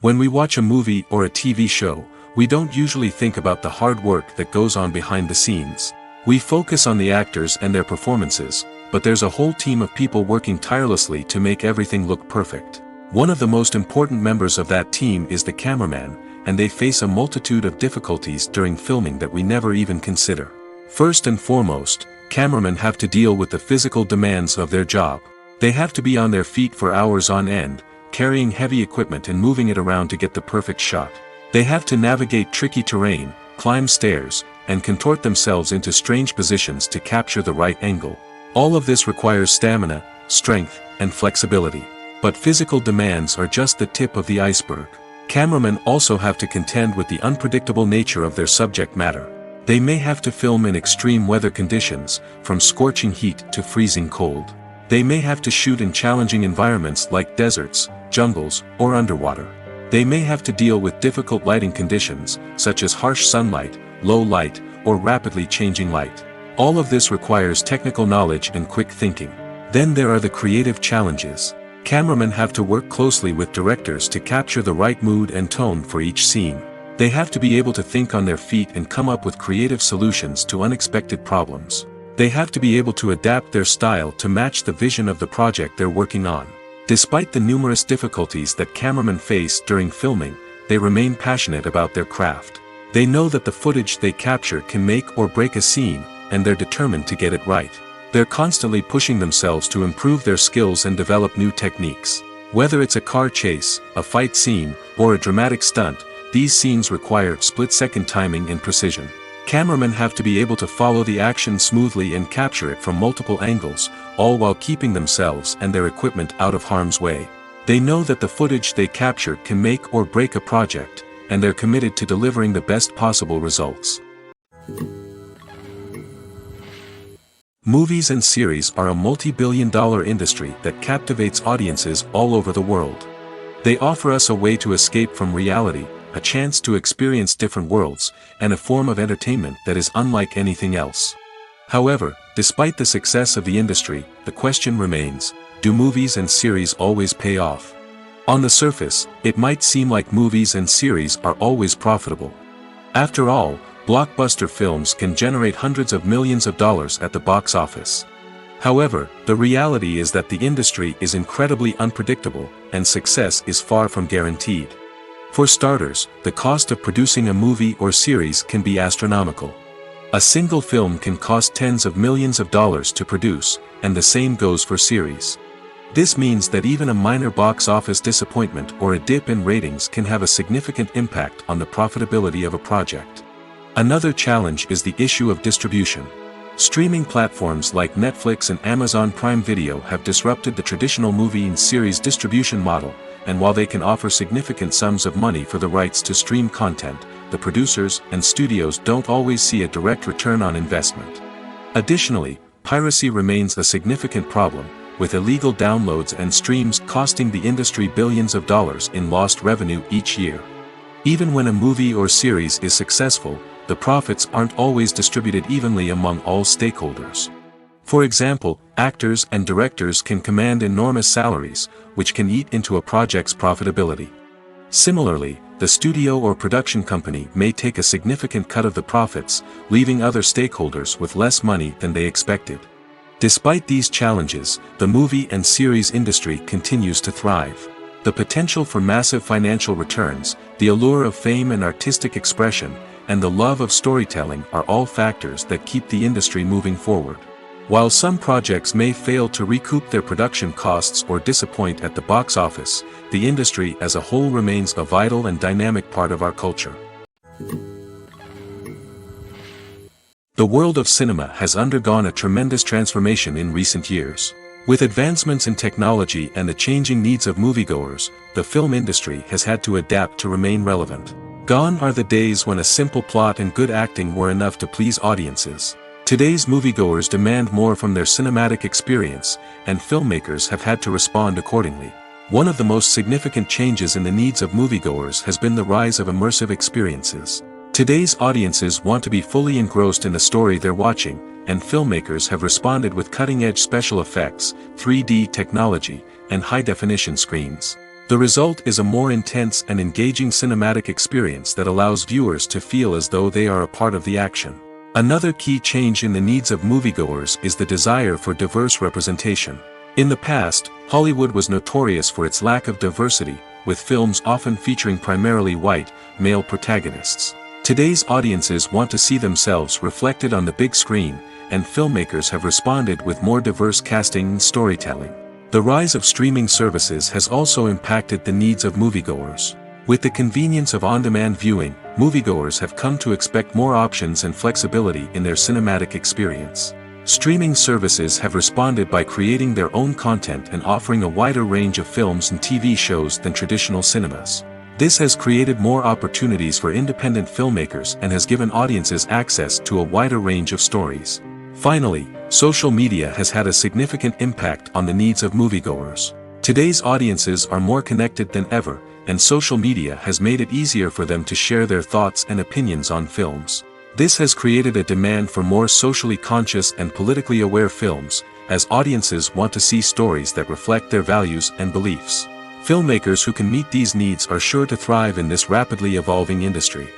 When we watch a movie or a TV show, we don't usually think about the hard work that goes on behind the scenes. We focus on the actors and their performances, but there's a whole team of people working tirelessly to make everything look perfect. One of the most important members of that team is the cameraman, and they face a multitude of difficulties during filming that we never even consider. First and foremost, cameramen have to deal with the physical demands of their job. They have to be on their feet for hours on end, carrying heavy equipment and moving it around to get the perfect shot. They have to navigate tricky terrain, climb stairs, and contort themselves into strange positions to capture the right angle. All of this requires stamina, strength, and flexibility. But physical demands are just the tip of the iceberg. Cameramen also have to contend with the unpredictable nature of their subject matter. They may have to film in extreme weather conditions, from scorching heat to freezing cold. They may have to shoot in challenging environments like deserts, jungles, or underwater. They may have to deal with difficult lighting conditions, such as harsh sunlight, low light, or rapidly changing light. All of this requires technical knowledge and quick thinking. Then there are the creative challenges. Cameramen have to work closely with directors to capture the right mood and tone for each scene. They have to be able to think on their feet and come up with creative solutions to unexpected problems. They have to be able to adapt their style to match the vision of the project they're working on. Despite the numerous difficulties that cameramen face during filming, they remain passionate about their craft. They know that the footage they capture can make or break a scene, and they're determined to get it right. They're constantly pushing themselves to improve their skills and develop new techniques. Whether it's a car chase, a fight scene, or a dramatic stunt, these scenes require split-second timing and precision. Cameramen have to be able to follow the action smoothly and capture it from multiple angles, all while keeping themselves and their equipment out of harm's way. They know that the footage they capture can make or break a project, and they're committed to delivering the best possible results. Movies and series are a multi-billion-dollar industry that captivates audiences all over the world. They offer us a way to escape from reality, a chance to experience different worlds, and a form of entertainment that is unlike anything else. However, despite the success of the industry, the question remains, do movies and series always pay off? On the surface, it might seem like movies and series are always profitable. After all, blockbuster films can generate hundreds of millions of dollars at the box office. However, the reality is that the industry is incredibly unpredictable, and success is far from guaranteed. For starters, the cost of producing a movie or series can be astronomical. A single film can cost tens of millions of dollars to produce, and the same goes for series. This means that even a minor box office disappointment or a dip in ratings can have a significant impact on the profitability of a project. Another challenge is the issue of distribution. Streaming platforms like Netflix and Amazon Prime Video have disrupted the traditional movie and series distribution model, and while they can offer significant sums of money for the rights to stream content, the producers and studios don't always see a direct return on investment. Additionally, piracy remains a significant problem, with illegal downloads and streams costing the industry billions of dollars in lost revenue each year. Even when a movie or series is successful, the profits aren't always distributed evenly among all stakeholders. For example, actors and directors can command enormous salaries, which can eat into a project's profitability. Similarly, the studio or production company may take a significant cut of the profits, leaving other stakeholders with less money than they expected. Despite these challenges, the movie and series industry continues to thrive. The potential for massive financial returns, the allure of fame and artistic expression, and the love of storytelling are all factors that keep the industry moving forward. While some projects may fail to recoup their production costs or disappoint at the box office, the industry as a whole remains a vital and dynamic part of our culture. The world of cinema has undergone a tremendous transformation in recent years. With advancements in technology and the changing needs of moviegoers, the film industry has had to adapt to remain relevant. Gone are the days when a simple plot and good acting were enough to please audiences. Today's moviegoers demand more from their cinematic experience, and filmmakers have had to respond accordingly. One of the most significant changes in the needs of moviegoers has been the rise of immersive experiences. Today's audiences want to be fully engrossed in the story they're watching, and filmmakers have responded with cutting-edge special effects, 3D technology, and high-definition screens. The result is a more intense and engaging cinematic experience that allows viewers to feel as though they are a part of the action. Another key change in the needs of moviegoers is the desire for diverse representation. In the past, Hollywood was notorious for its lack of diversity, with films often featuring primarily white, male protagonists. Today's audiences want to see themselves reflected on the big screen, and filmmakers have responded with more diverse casting and storytelling. The rise of streaming services has also impacted the needs of moviegoers. With the convenience of on-demand viewing, moviegoers have come to expect more options and flexibility in their cinematic experience. Streaming services have responded by creating their own content and offering a wider range of films and TV shows than traditional cinemas. This has created more opportunities for independent filmmakers and has given audiences access to a wider range of stories. Finally, social media has had a significant impact on the needs of moviegoers. Today's audiences are more connected than ever, and social media has made it easier for them to share their thoughts and opinions on films. This has created a demand for more socially conscious and politically aware films, as audiences want to see stories that reflect their values and beliefs. Filmmakers who can meet these needs are sure to thrive in this rapidly evolving industry.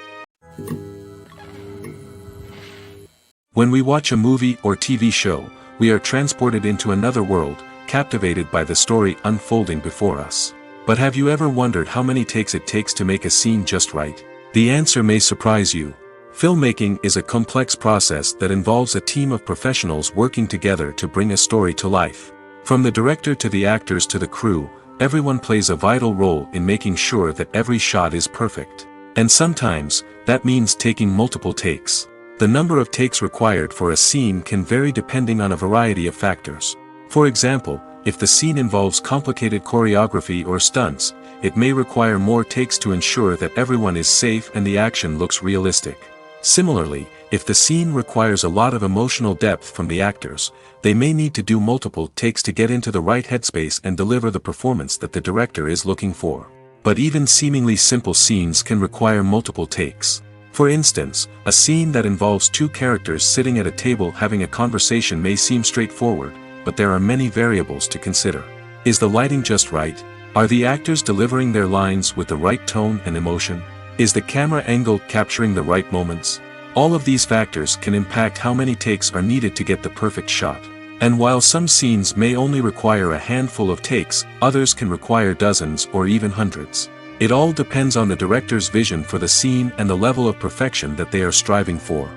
When we watch a movie or TV show, we are transported into another world, captivated by the story unfolding before us. But have you ever wondered how many takes it takes to make a scene just right? The answer may surprise you. Filmmaking is a complex process that involves a team of professionals working together to bring a story to life. From the director to the actors to the crew, everyone plays a vital role in making sure that every shot is perfect. And sometimes, that means taking multiple takes. The number of takes required for a scene can vary depending on a variety of factors. For example, if the scene involves complicated choreography or stunts, it may require more takes to ensure that everyone is safe and the action looks realistic. Similarly, if the scene requires a lot of emotional depth from the actors, they may need to do multiple takes to get into the right headspace and deliver the performance that the director is looking for. But even seemingly simple scenes can require multiple takes. For instance, a scene that involves two characters sitting at a table having a conversation may seem straightforward, but there are many variables to consider. Is the lighting just right? Are the actors delivering their lines with the right tone and emotion? Is the camera angle capturing the right moments? All of these factors can impact how many takes are needed to get the perfect shot. And while some scenes may only require a handful of takes, others can require dozens or even hundreds. It all depends on the director's vision for the scene and the level of perfection that they are striving for.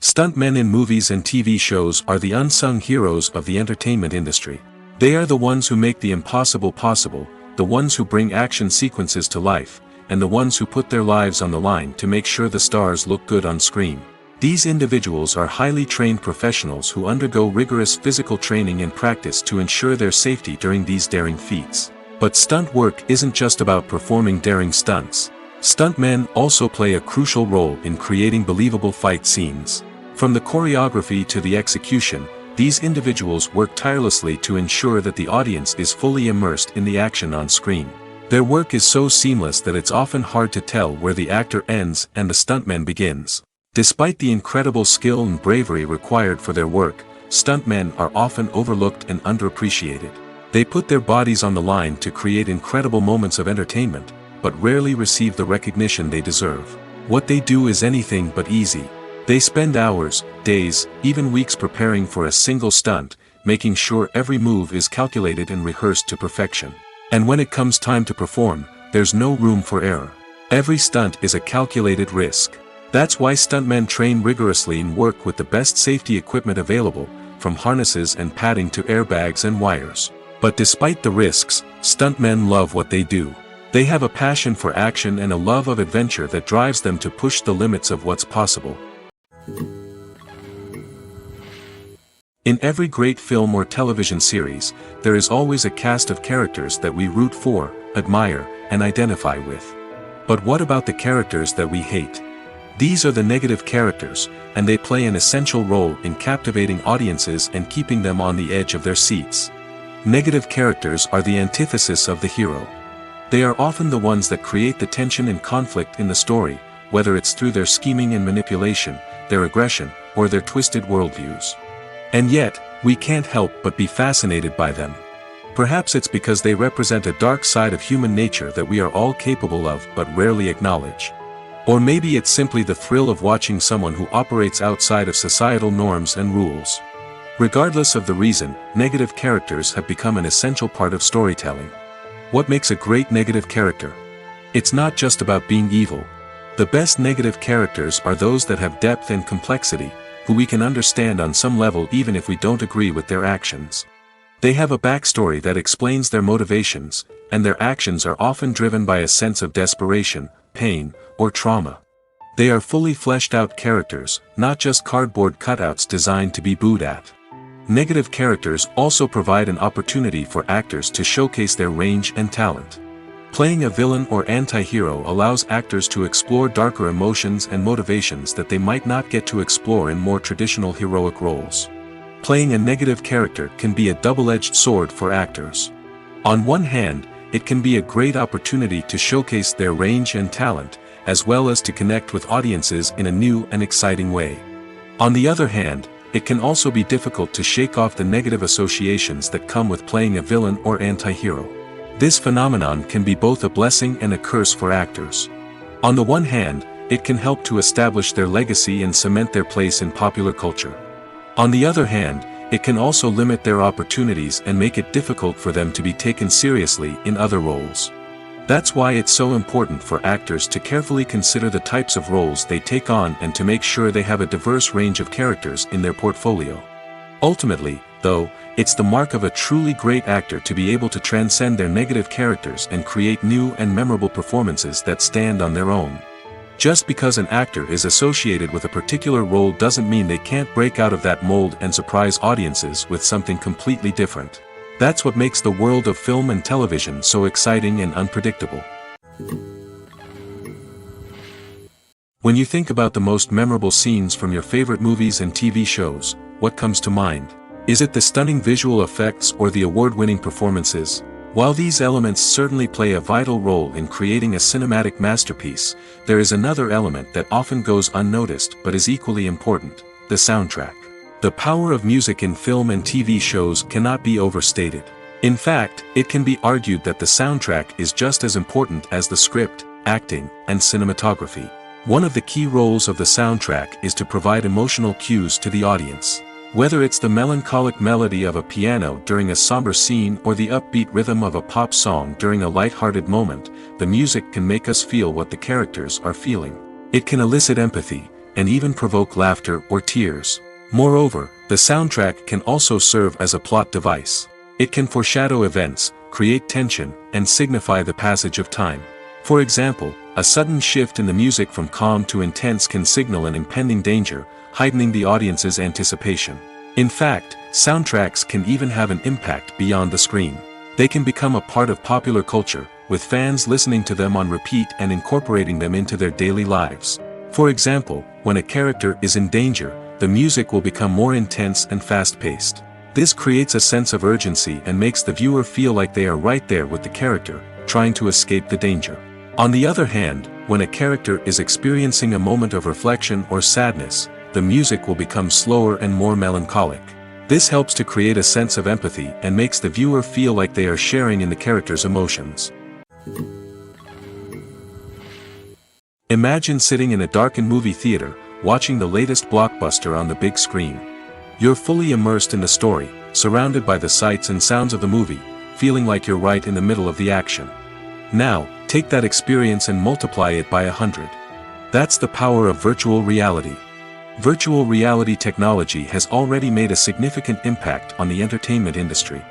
Stuntmen in movies and TV shows are the unsung heroes of the entertainment industry. They are the ones who make the impossible possible, the ones who bring action sequences to life, and the ones who put their lives on the line to make sure the stars look good on screen. These individuals are highly trained professionals who undergo rigorous physical training and practice to ensure their safety during these daring feats. But stunt work isn't just about performing daring stunts. Stuntmen also play a crucial role in creating believable fight scenes. From the choreography to the execution, these individuals work tirelessly to ensure that the audience is fully immersed in the action on screen. Their work is so seamless that it's often hard to tell where the actor ends and the stuntman begins. Despite the incredible skill and bravery required for their work, stuntmen are often overlooked and underappreciated. They put their bodies on the line to create incredible moments of entertainment, but rarely receive the recognition they deserve. What they do is anything but easy. They spend hours, days, even weeks preparing for a single stunt, making sure every move is calculated and rehearsed to perfection. And when it comes time to perform, there's no room for error. Every stunt is a calculated risk. That's why stuntmen train rigorously and work with the best safety equipment available, from harnesses and padding to airbags and wires. But despite the risks, stuntmen love what they do. They have a passion for action and a love of adventure that drives them to push the limits of what's possible. In every great film or television series, there is always a cast of characters that we root for, admire, and identify with. But what about the characters that we hate? These are the negative characters, and they play an essential role in captivating audiences and keeping them on the edge of their seats. Negative characters are the antithesis of the hero. They are often the ones that create the tension and conflict in the story, whether it's through their scheming and manipulation, their aggression, or their twisted worldviews. And yet, we can't help but be fascinated by them. Perhaps it's because they represent a dark side of human nature that we are all capable of but rarely acknowledge. Or maybe it's simply the thrill of watching someone who operates outside of societal norms and rules. Regardless of the reason, negative characters have become an essential part of storytelling. What makes a great negative character? It's not just about being evil. The best negative characters are those that have depth and complexity, who we can understand on some level even if we don't agree with their actions. They have a backstory that explains their motivations, and their actions are often driven by a sense of desperation, pain, or trauma. They are fully fleshed out characters, not just cardboard cutouts designed to be booed at. Negative characters also provide an opportunity for actors to showcase their range and talent. Playing a villain or anti-hero allows actors to explore darker emotions and motivations that they might not get to explore in more traditional heroic roles. Playing a negative character can be a double-edged sword for actors. On one hand, it can be a great opportunity to showcase their range and talent, as well as to connect with audiences in a new and exciting way. On the other hand, it can also be difficult to shake off the negative associations that come with playing a villain or anti-hero. This phenomenon can be both a blessing and a curse for actors. On the one hand, it can help to establish their legacy and cement their place in popular culture. On the other hand, it can also limit their opportunities and make it difficult for them to be taken seriously in other roles. That's why it's so important for actors to carefully consider the types of roles they take on and to make sure they have a diverse range of characters in their portfolio. Ultimately, though, it's the mark of a truly great actor to be able to transcend their negative characters and create new and memorable performances that stand on their own. Just because an actor is associated with a particular role doesn't mean they can't break out of that mold and surprise audiences with something completely different. That's what makes the world of film and television so exciting and unpredictable. When you think about the most memorable scenes from your favorite movies and TV shows, what comes to mind? Is it the stunning visual effects or the award-winning performances? While these elements certainly play a vital role in creating a cinematic masterpiece, there is another element that often goes unnoticed but is equally important: the soundtrack. The power of music in film and TV shows cannot be overstated. In fact, it can be argued that the soundtrack is just as important as the script, acting, and cinematography. One of the key roles of the soundtrack is to provide emotional cues to the audience. Whether it's the melancholic melody of a piano during a somber scene or the upbeat rhythm of a pop song during a light-hearted moment, the music can make us feel what the characters are feeling. It can elicit empathy, and even provoke laughter or tears. Moreover, the soundtrack can also serve as a plot device. It can foreshadow events, create tension, and signify the passage of time. For example, a sudden shift in the music from calm to intense can signal an impending danger, heightening the audience's anticipation. In fact, soundtracks can even have an impact beyond the screen. They can become a part of popular culture, with fans listening to them on repeat and incorporating them into their daily lives. For example, when a character is in danger, the music will become more intense and fast-paced. This creates a sense of urgency and makes the viewer feel like they are right there with the character, trying to escape the danger. On the other hand, when a character is experiencing a moment of reflection or sadness, the music will become slower and more melancholic. This helps to create a sense of empathy and makes the viewer feel like they are sharing in the character's emotions. Imagine sitting in a darkened movie theater, watching the latest blockbuster on the big screen. You're fully immersed in the story, surrounded by the sights and sounds of the movie, feeling like you're right in the middle of the action. Now, take that experience and multiply it by 100. That's the power of virtual reality. Virtual reality technology has already made a significant impact on the entertainment industry.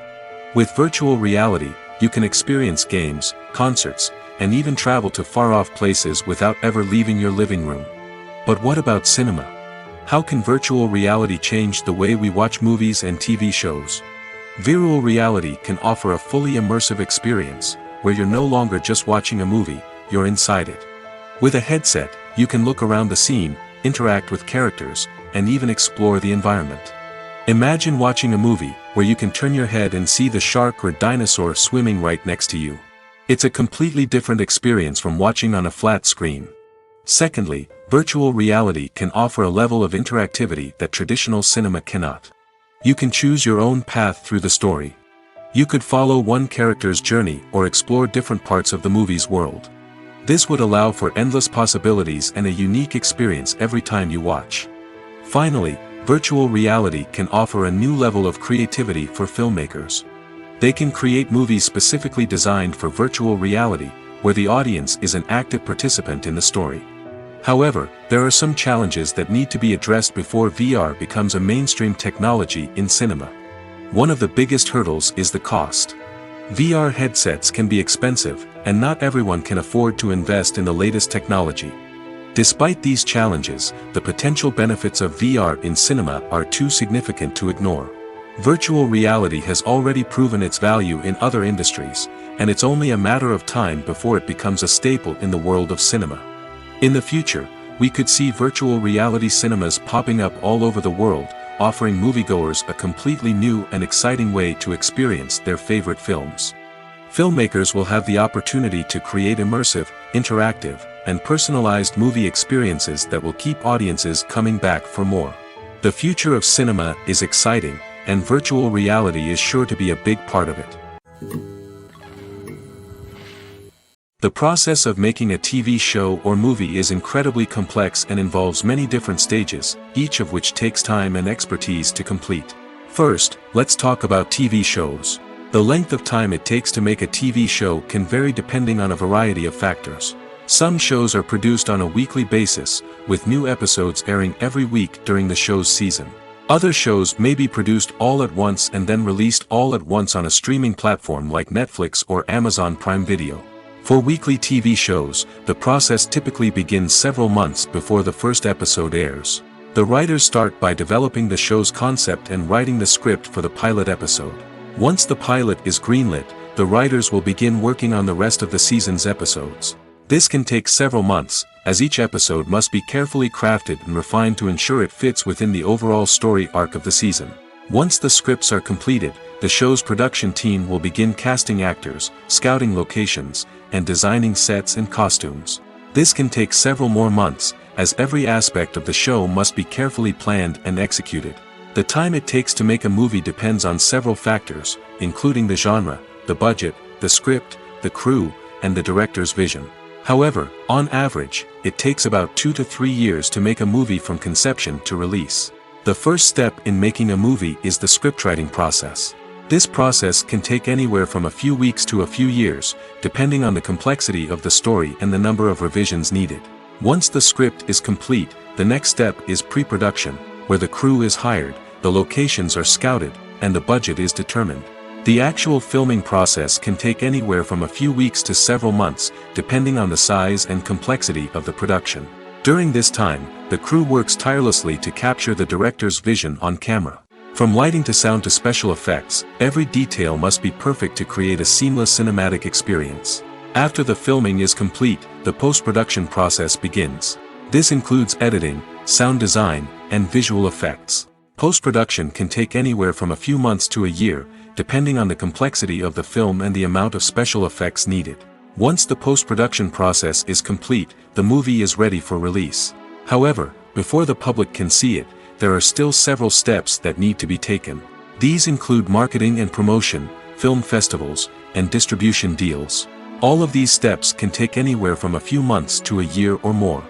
With virtual reality, you can experience games, concerts, and even travel to far-off places without ever leaving your living room. But what about cinema? How can virtual reality change the way we watch movies and TV shows? Virtual reality can offer a fully immersive experience, where you're no longer just watching a movie, you're inside it. With a headset, you can look around the scene, interact with characters, and even explore the environment. Imagine watching a movie where you can turn your head and see the shark or dinosaur swimming right next to you. It's a completely different experience from watching on a flat screen. Secondly, virtual reality can offer a level of interactivity that traditional cinema cannot. You can choose your own path through the story. You could follow one character's journey or explore different parts of the movie's world. This would allow for endless possibilities and a unique experience every time you watch. Finally, virtual reality can offer a new level of creativity for filmmakers. They can create movies specifically designed for virtual reality, where the audience is an active participant in the story. However, there are some challenges that need to be addressed before VR becomes a mainstream technology in cinema. One of the biggest hurdles is the cost. VR headsets can be expensive, and not everyone can afford to invest in the latest technology. Despite these challenges, the potential benefits of VR in cinema are too significant to ignore. Virtual reality has already proven its value in other industries, and it's only a matter of time before it becomes a staple in the world of cinema. In the future, we could see virtual reality cinemas popping up all over the world, offering moviegoers a completely new and exciting way to experience their favorite films. Filmmakers will have the opportunity to create immersive, interactive, and personalized movie experiences that will keep audiences coming back for more. The future of cinema is exciting, and virtual reality is sure to be a big part of it. The process of making a TV show or movie is incredibly complex and involves many different stages, each of which takes time and expertise to complete. First, let's talk about TV shows. The length of time it takes to make a TV show can vary depending on a variety of factors. Some shows are produced on a weekly basis, with new episodes airing every week during the show's season. Other shows may be produced all at once and then released all at once on a streaming platform like Netflix or Amazon Prime Video. For weekly TV shows, the process typically begins several months before the first episode airs. The writers start by developing the show's concept and writing the script for the pilot episode. Once the pilot is greenlit, the writers will begin working on the rest of the season's episodes. This can take several months, as each episode must be carefully crafted and refined to ensure it fits within the overall story arc of the season. Once the scripts are completed, the show's production team will begin casting actors, scouting locations, and designing sets and costumes. This can take several more months, as every aspect of the show must be carefully planned and executed. The time it takes to make a movie depends on several factors, including the genre, the budget, the script, the crew, and the director's vision. However, on average, it takes about 2 to 3 years to make a movie from conception to release. The first step in making a movie is the scriptwriting process. This process can take anywhere from a few weeks to a few years, depending on the complexity of the story and the number of revisions needed. Once the script is complete, the next step is pre-production, where the crew is hired, the locations are scouted, and the budget is determined. The actual filming process can take anywhere from a few weeks to several months, depending on the size and complexity of the production. During this time, the crew works tirelessly to capture the director's vision on camera. From lighting to sound to special effects, every detail must be perfect to create a seamless cinematic experience. After the filming is complete, the post-production process begins. This includes editing, sound design, and visual effects. Post-production can take anywhere from a few months to a year, depending on the complexity of the film and the amount of special effects needed. Once the post-production process is complete, the movie is ready for release. However, before the public can see it, there are still several steps that need to be taken. These include marketing and promotion, film festivals, and distribution deals. All of these steps can take anywhere from a few months to a year or more.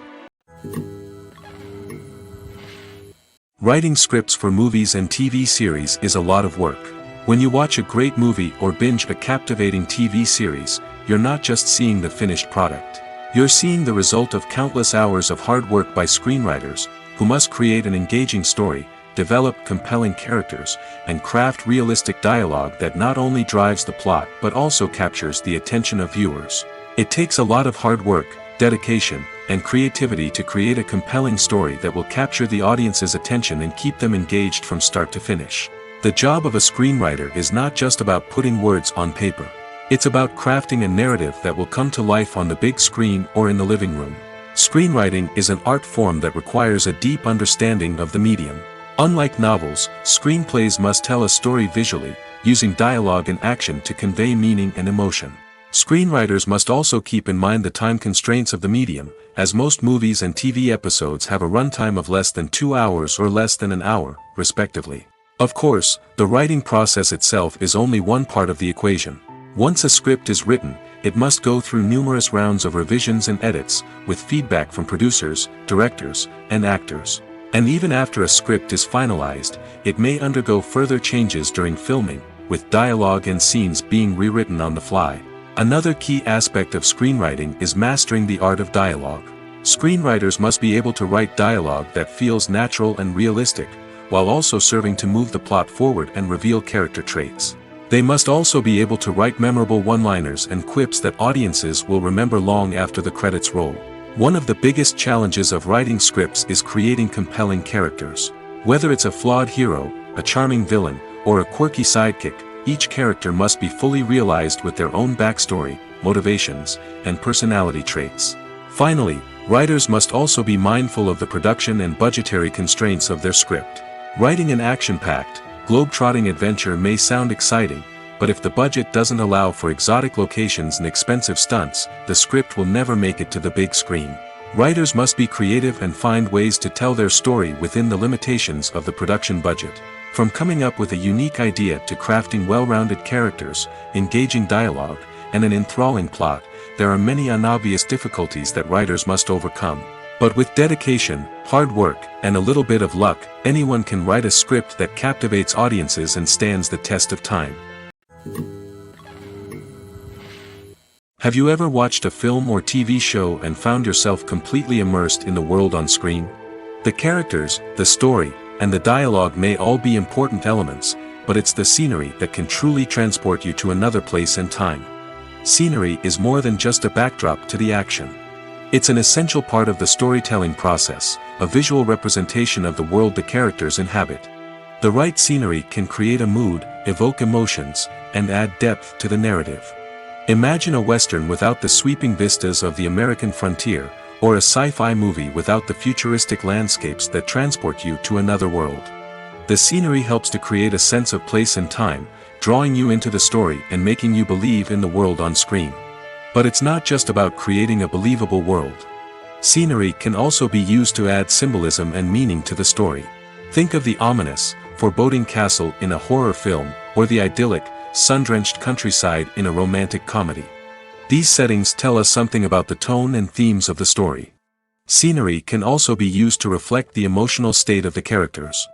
Writing scripts for movies and TV series is a lot of work. When you watch a great movie or binge a captivating TV series, you're not just seeing the finished product. You're seeing the result of countless hours of hard work by screenwriters, who must create an engaging story, develop compelling characters, and craft realistic dialogue that not only drives the plot but also captures the attention of viewers. It takes a lot of hard work, dedication, and creativity to create a compelling story that will capture the audience's attention and keep them engaged from start to finish. The job of a screenwriter is not just about putting words on paper. It's about crafting a narrative that will come to life on the big screen or in the living room. Screenwriting is an art form that requires a deep understanding of the medium. Unlike novels, screenplays must tell a story visually, using dialogue and action to convey meaning and emotion. Screenwriters must also keep in mind the time constraints of the medium, as most movies and TV episodes have a runtime of less than 2 hours or less than an hour, respectively. Of course, the writing process itself is only one part of the equation. Once a script is written, it must go through numerous rounds of revisions and edits, with feedback from producers, directors, and actors. And even after a script is finalized, it may undergo further changes during filming, with dialogue and scenes being rewritten on the fly. Another key aspect of screenwriting is mastering the art of dialogue. Screenwriters must be able to write dialogue that feels natural and realistic, while also serving to move the plot forward and reveal character traits. They must also be able to write memorable one-liners and quips that audiences will remember long after the credits roll. One of the biggest challenges of writing scripts is creating compelling characters. Whether it's a flawed hero, a charming villain, or a quirky sidekick, each character must be fully realized with their own backstory, motivations, and personality traits. Finally, writers must also be mindful of the production and budgetary constraints of their script. Writing an action-packed, globe-trotting adventure may sound exciting, but if the budget doesn't allow for exotic locations and expensive stunts, the script will never make it to the big screen. Writers must be creative and find ways to tell their story within the limitations of the production budget. From coming up with a unique idea to crafting well-rounded characters, engaging dialogue, and an enthralling plot, there are many unobvious difficulties that writers must overcome. But with dedication, hard work, and a little bit of luck, anyone can write a script that captivates audiences and stands the test of time. Have you ever watched a film or TV show and found yourself completely immersed in the world on screen? The characters, the story, and the dialogue may all be important elements, but it's the scenery that can truly transport you to another place and time. Scenery is more than just a backdrop to the action. It's an essential part of the storytelling process, a visual representation of the world the characters inhabit. The right scenery can create a mood, evoke emotions, and add depth to the narrative. Imagine a western without the sweeping vistas of the American frontier, or a sci-fi movie without the futuristic landscapes that transport you to another world. The scenery helps to create a sense of place and time, drawing you into the story and making you believe in the world on screen. But it's not just about creating a believable world. Scenery can also be used to add symbolism and meaning to the story. Think of the ominous, foreboding castle in a horror film, or the idyllic, sun-drenched countryside in a romantic comedy. These settings tell us something about the tone and themes of the story. Scenery can also be used to reflect the emotional state of the characters.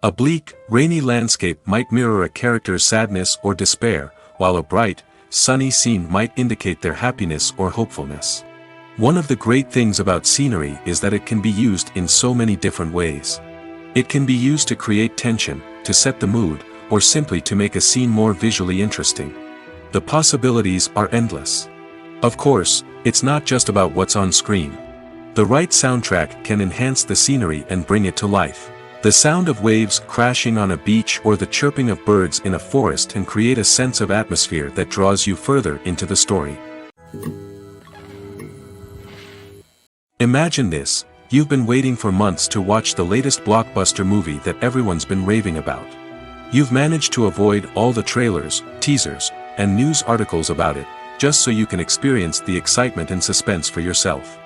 A bleak, rainy landscape might mirror a character's sadness or despair, while a bright, sunny scene might indicate their happiness or hopefulness. One of the great things about scenery is that it can be used in so many different ways. It can be used to create tension, to set the mood, or simply to make a scene more visually interesting. The possibilities are endless. Of course, it's not just about what's on screen. The right soundtrack can enhance the scenery and bring it to life. The sound of waves crashing on a beach or the chirping of birds in a forest can create a sense of atmosphere that draws you further into the story. Imagine this: you've been waiting for months to watch the latest blockbuster movie that everyone's been raving about. You've managed to avoid all the trailers, teasers, and news articles about it, just so you can experience the excitement and suspense for yourself.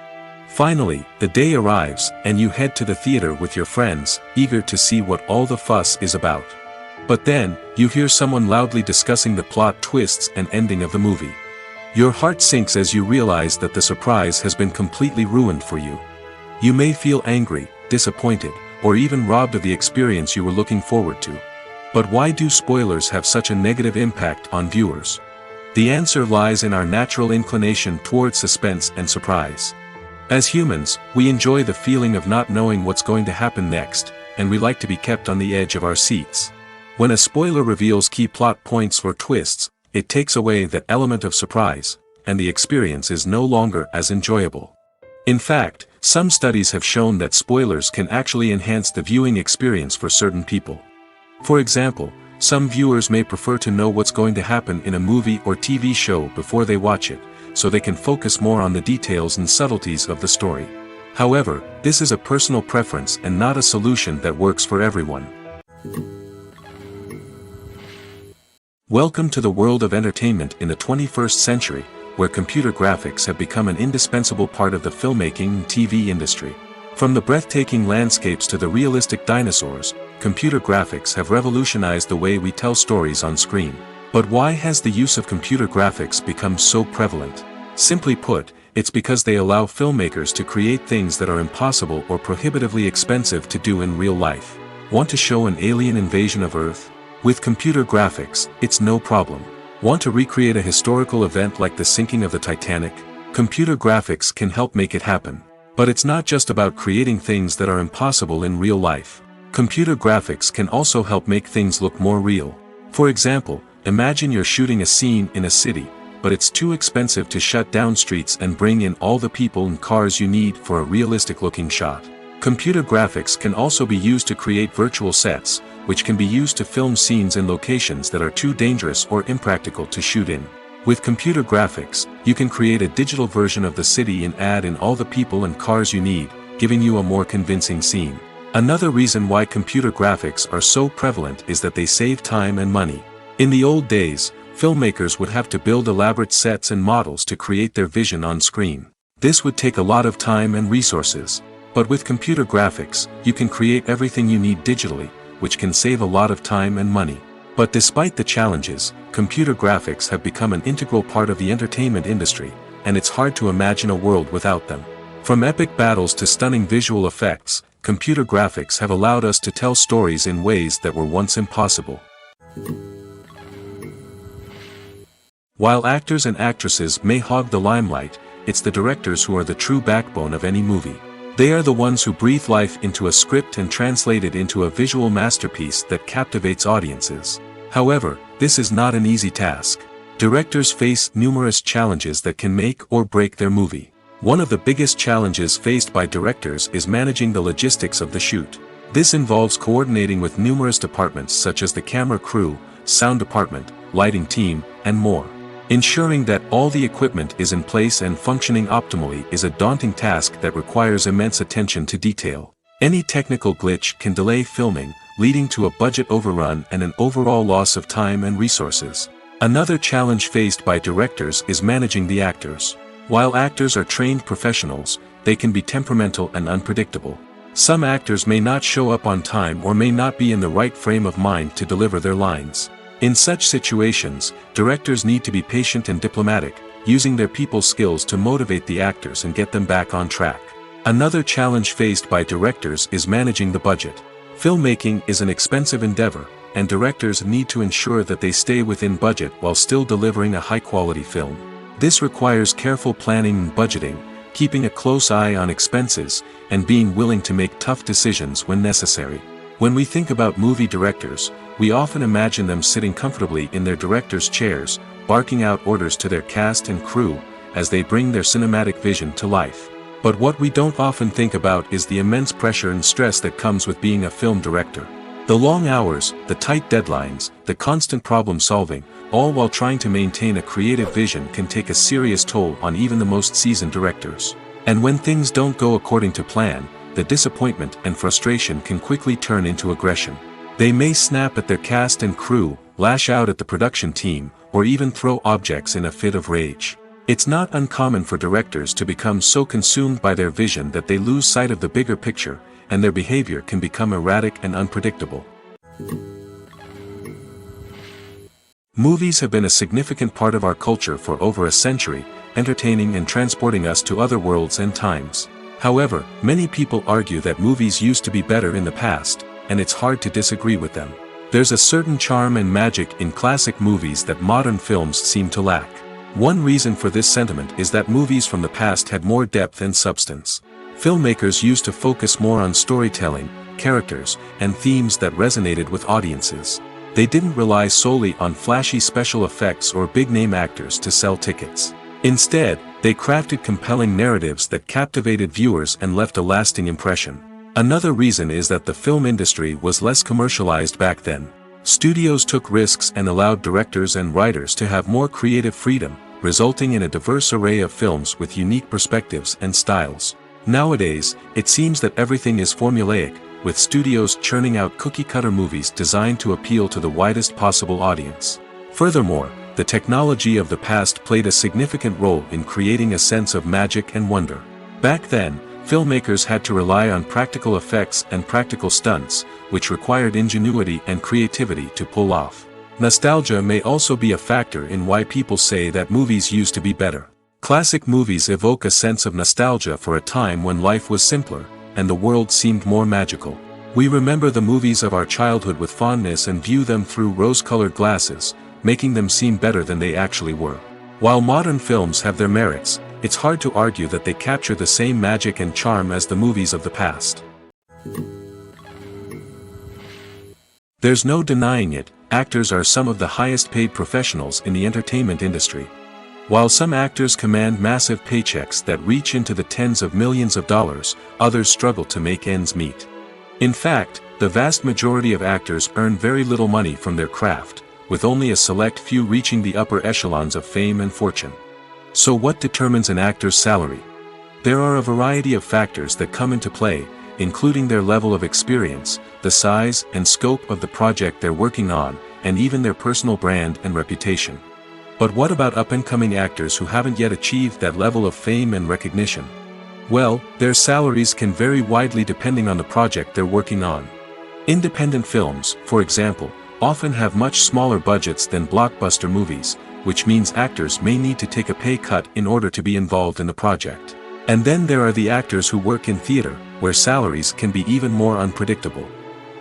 Finally, the day arrives, and you head to the theater with your friends, eager to see what all the fuss is about. But then, you hear someone loudly discussing the plot twists and ending of the movie. Your heart sinks as you realize that the surprise has been completely ruined for you. You may feel angry, disappointed, or even robbed of the experience you were looking forward to. But why do spoilers have such a negative impact on viewers? The answer lies in our natural inclination toward suspense and surprise. As humans, we enjoy the feeling of not knowing what's going to happen next, and we like to be kept on the edge of our seats. When a spoiler reveals key plot points or twists, it takes away that element of surprise, and the experience is no longer as enjoyable. In fact, some studies have shown that spoilers can actually enhance the viewing experience for certain people. For example, some viewers may prefer to know what's going to happen in a movie or TV show before they watch it, so they can focus more on the details and subtleties of the story. However, this is a personal preference and not a solution that works for everyone. Welcome to the world of entertainment in the 21st century, where computer graphics have become an indispensable part of the filmmaking and TV industry. From the breathtaking landscapes to the realistic dinosaurs, computer graphics have revolutionized the way we tell stories on screen. But why has the use of computer graphics become so prevalent? Simply put, it's because they allow filmmakers to create things that are impossible or prohibitively expensive to do in real life. Want to show an alien invasion of Earth? With computer graphics, it's no problem. Want to recreate a historical event like the sinking of the Titanic? Computer graphics can help make it happen. But it's not just about creating things that are impossible in real life. Computer graphics can also help make things look more real. For example, imagine you're shooting a scene in a city, but it's too expensive to shut down streets and bring in all the people and cars you need for a realistic-looking shot. Computer graphics can also be used to create virtual sets, which can be used to film scenes in locations that are too dangerous or impractical to shoot in. With computer graphics, you can create a digital version of the city and add in all the people and cars you need, giving you a more convincing scene. Another reason why computer graphics are so prevalent is that they save time and money. In the old days, filmmakers would have to build elaborate sets and models to create their vision on screen. This would take a lot of time and resources. But with computer graphics, you can create everything you need digitally, which can save a lot of time and money. But despite the challenges, computer graphics have become an integral part of the entertainment industry, and it's hard to imagine a world without them. From epic battles to stunning visual effects, computer graphics have allowed us to tell stories in ways that were once impossible. While actors and actresses may hog the limelight, it's the directors who are the true backbone of any movie. They are the ones who breathe life into a script and translate it into a visual masterpiece that captivates audiences. However, this is not an easy task. Directors face numerous challenges that can make or break their movie. One of the biggest challenges faced by directors is managing the logistics of the shoot. This involves coordinating with numerous departments such as the camera crew, sound department, lighting team, and more. Ensuring that all the equipment is in place and functioning optimally is a daunting task that requires immense attention to detail. Any technical glitch can delay filming, leading to a budget overrun and an overall loss of time and resources. Another challenge faced by directors is managing the actors. While actors are trained professionals, they can be temperamental and unpredictable. Some actors may not show up on time or may not be in the right frame of mind to deliver their lines. In such situations, directors need to be patient and diplomatic, using their people skills to motivate the actors and get them back on track. Another challenge faced by directors is managing the budget. Filmmaking is an expensive endeavor, and directors need to ensure that they stay within budget while still delivering a high-quality film. This requires careful planning and budgeting, keeping a close eye on expenses, and being willing to make tough decisions when necessary. When we think about movie directors, we often imagine them sitting comfortably in their director's chairs, barking out orders to their cast and crew, as they bring their cinematic vision to life. But what we don't often think about is the immense pressure and stress that comes with being a film director. The long hours, the tight deadlines, the constant problem solving, all while trying to maintain a creative vision can take a serious toll on even the most seasoned directors. And when things don't go according to plan, the disappointment and frustration can quickly turn into aggression. They may snap at their cast and crew, lash out at the production team, or even throw objects in a fit of rage. It's not uncommon for directors to become so consumed by their vision that they lose sight of the bigger picture, and their behavior can become erratic and unpredictable. Movies have been a significant part of our culture for over a century, entertaining and transporting us to other worlds and times. However, many people argue that movies used to be better in the past, and it's hard to disagree with them. There's a certain charm and magic in classic movies that modern films seem to lack. One reason for this sentiment is that movies from the past had more depth and substance. Filmmakers used to focus more on storytelling, characters, and themes that resonated with audiences. They didn't rely solely on flashy special effects or big-name actors to sell tickets. Instead, they crafted compelling narratives that captivated viewers and left a lasting impression. Another reason is that the film industry was less commercialized back then. Studios took risks and allowed directors and writers to have more creative freedom, resulting in a diverse array of films with unique perspectives and styles. Nowadays, it seems that everything is formulaic, with studios churning out cookie-cutter movies designed to appeal to the widest possible audience. Furthermore, the technology of the past played a significant role in creating a sense of magic and wonder. Back then, filmmakers had to rely on practical effects and practical stunts, which required ingenuity and creativity to pull off. Nostalgia may also be a factor in why people say that movies used to be better. Classic movies evoke a sense of nostalgia for a time when life was simpler, and the world seemed more magical. We remember the movies of our childhood with fondness and view them through rose-colored glasses, making them seem better than they actually were. While modern films have their merits, it's hard to argue that they capture the same magic and charm as the movies of the past. There's no denying it, actors are some of the highest-paid professionals in the entertainment industry. While some actors command massive paychecks that reach into the tens of millions of dollars, others struggle to make ends meet. In fact, the vast majority of actors earn very little money from their craft, with only a select few reaching the upper echelons of fame and fortune. So what determines an actor's salary? There are a variety of factors that come into play, including their level of experience, the size and scope of the project they're working on, and even their personal brand and reputation. But what about up-and-coming actors who haven't yet achieved that level of fame and recognition? Well, their salaries can vary widely depending on the project they're working on. Independent films, for example, often have much smaller budgets than blockbuster movies, which means actors may need to take a pay cut in order to be involved in the project. And then there are the actors who work in theater, where salaries can be even more unpredictable.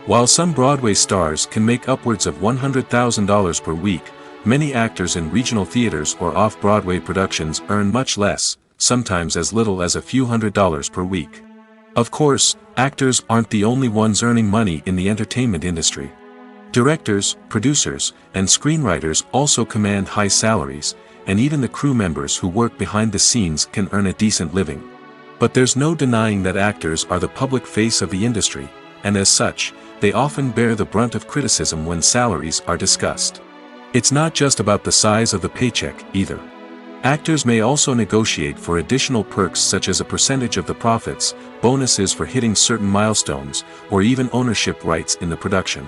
While some Broadway stars can make upwards of $100,000 per week, many actors in regional theaters or off-Broadway productions earn much less, sometimes as little as a few $100s per week. Of course, actors aren't the only ones earning money in the entertainment industry. Directors, producers, and screenwriters also command high salaries, and even the crew members who work behind the scenes can earn a decent living. But there's no denying that actors are the public face of the industry, and as such, they often bear the brunt of criticism when salaries are discussed. It's not just about the size of the paycheck, either. Actors may also negotiate for additional perks such as a percentage of the profits, bonuses for hitting certain milestones, or even ownership rights in the production.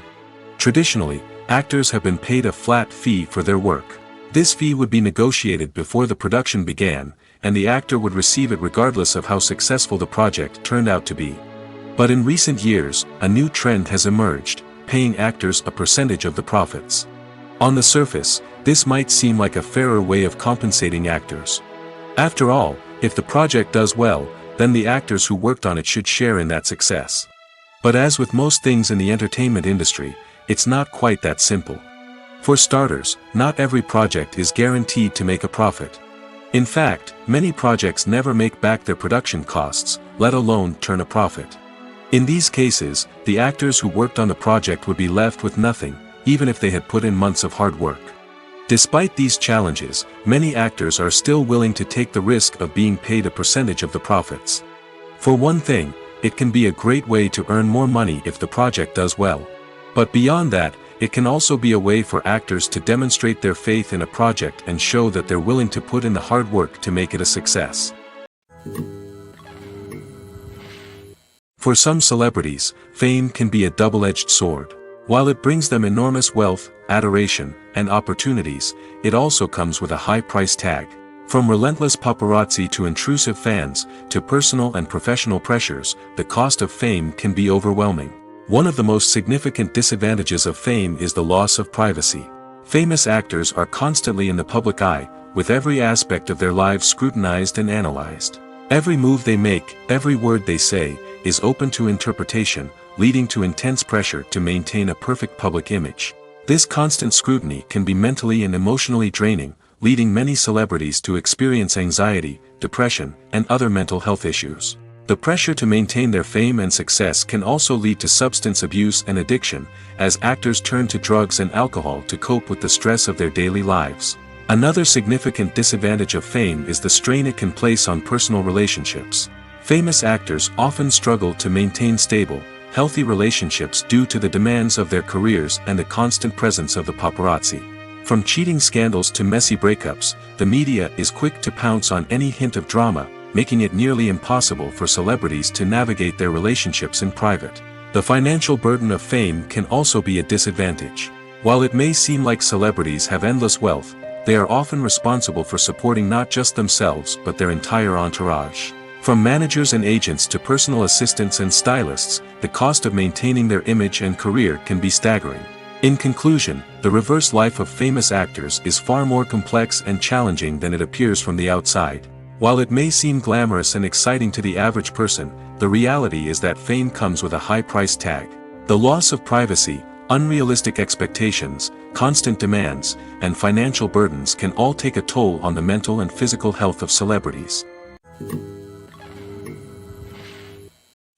Traditionally, actors have been paid a flat fee for their work. This fee would be negotiated before the production began, and the actor would receive it regardless of how successful the project turned out to be. But in recent years, a new trend has emerged, paying actors a percentage of the profits. On the surface, this might seem like a fairer way of compensating actors. After all, if the project does well, then the actors who worked on it should share in that success. But as with most things in the entertainment industry, it's not quite that simple. For starters, not every project is guaranteed to make a profit. In fact, many projects never make back their production costs, let alone turn a profit. In these cases, the actors who worked on the project would be left with nothing, even if they had put in months of hard work. Despite these challenges, many actors are still willing to take the risk of being paid a percentage of the profits. For one thing, it can be a great way to earn more money if the project does well. But beyond that, it can also be a way for actors to demonstrate their faith in a project and show that they're willing to put in the hard work to make it a success. For some celebrities, fame can be a double-edged sword. While it brings them enormous wealth, adoration, and opportunities, it also comes with a high price tag. From relentless paparazzi to intrusive fans, to personal and professional pressures, the cost of fame can be overwhelming. One of the most significant disadvantages of fame is the loss of privacy. Famous actors are constantly in the public eye, with every aspect of their lives scrutinized and analyzed. Every move they make, every word they say, is open to interpretation, leading to intense pressure to maintain a perfect public image. This constant scrutiny can be mentally and emotionally draining, leading many celebrities to experience anxiety, depression, and other mental health issues. The pressure to maintain their fame and success can also lead to substance abuse and addiction, as actors turn to drugs and alcohol to cope with the stress of their daily lives. Another significant disadvantage of fame is the strain it can place on personal relationships. Famous actors often struggle to maintain stable, healthy relationships due to the demands of their careers and the constant presence of the paparazzi. From cheating scandals to messy breakups, the media is quick to pounce on any hint of drama, making it nearly impossible for celebrities to navigate their relationships in private. The financial burden of fame can also be a disadvantage. While it may seem like celebrities have endless wealth, they are often responsible for supporting not just themselves but their entire entourage. From managers and agents to personal assistants and stylists, the cost of maintaining their image and career can be staggering. In conclusion, the reverse life of famous actors is far more complex and challenging than it appears from the outside. While it may seem glamorous and exciting to the average person, the reality is that fame comes with a high price tag. The loss of privacy, unrealistic expectations, constant demands, and financial burdens can all take a toll on the mental and physical health of celebrities.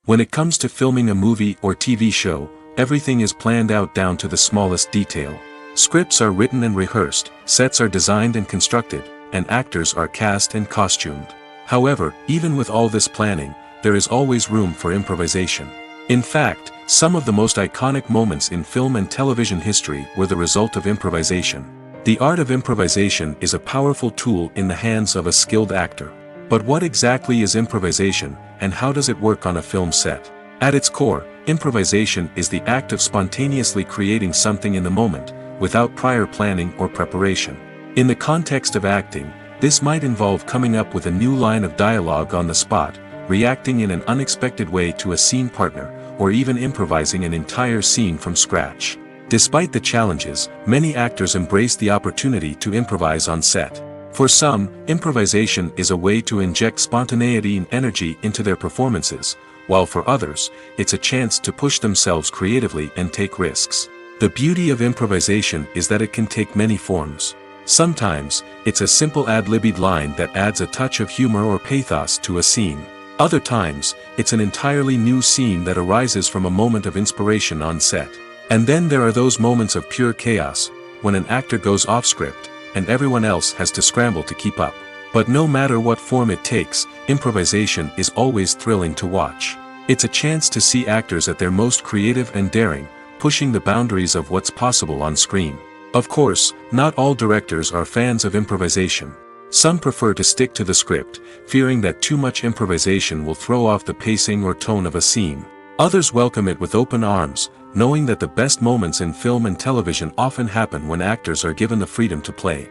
When it comes to filming a movie or TV show, everything is planned out down to the smallest detail. Scripts are written and rehearsed, sets are designed and constructed, and actors are cast and costumed. However, even with all this planning, there is always room for improvisation. In fact, some of the most iconic moments in film and television history were the result of improvisation. The art of improvisation is a powerful tool in the hands of a skilled actor. But what exactly is improvisation, and how does it work on a film set? At its core, improvisation is the act of spontaneously creating something in the moment, without prior planning or preparation. In the context of acting, this might involve coming up with a new line of dialogue on the spot, reacting in an unexpected way to a scene partner, or even improvising an entire scene from scratch. Despite the challenges, many actors embrace the opportunity to improvise on set. For some, improvisation is a way to inject spontaneity and energy into their performances, while for others, it's a chance to push themselves creatively and take risks. The beauty of improvisation is that it can take many forms. Sometimes, it's a simple ad-libbed line that adds a touch of humor or pathos to a scene. Other times, it's an entirely new scene that arises from a moment of inspiration on set. And then there are those moments of pure chaos, when an actor goes off script, and everyone else has to scramble to keep up. But no matter what form it takes, improvisation is always thrilling to watch. It's a chance to see actors at their most creative and daring, pushing the boundaries of what's possible on screen. Of course, not all directors are fans of improvisation. Some prefer to stick to the script, fearing that too much improvisation will throw off the pacing or tone of a scene. Others welcome it with open arms, knowing that the best moments in film and television often happen when actors are given the freedom to play.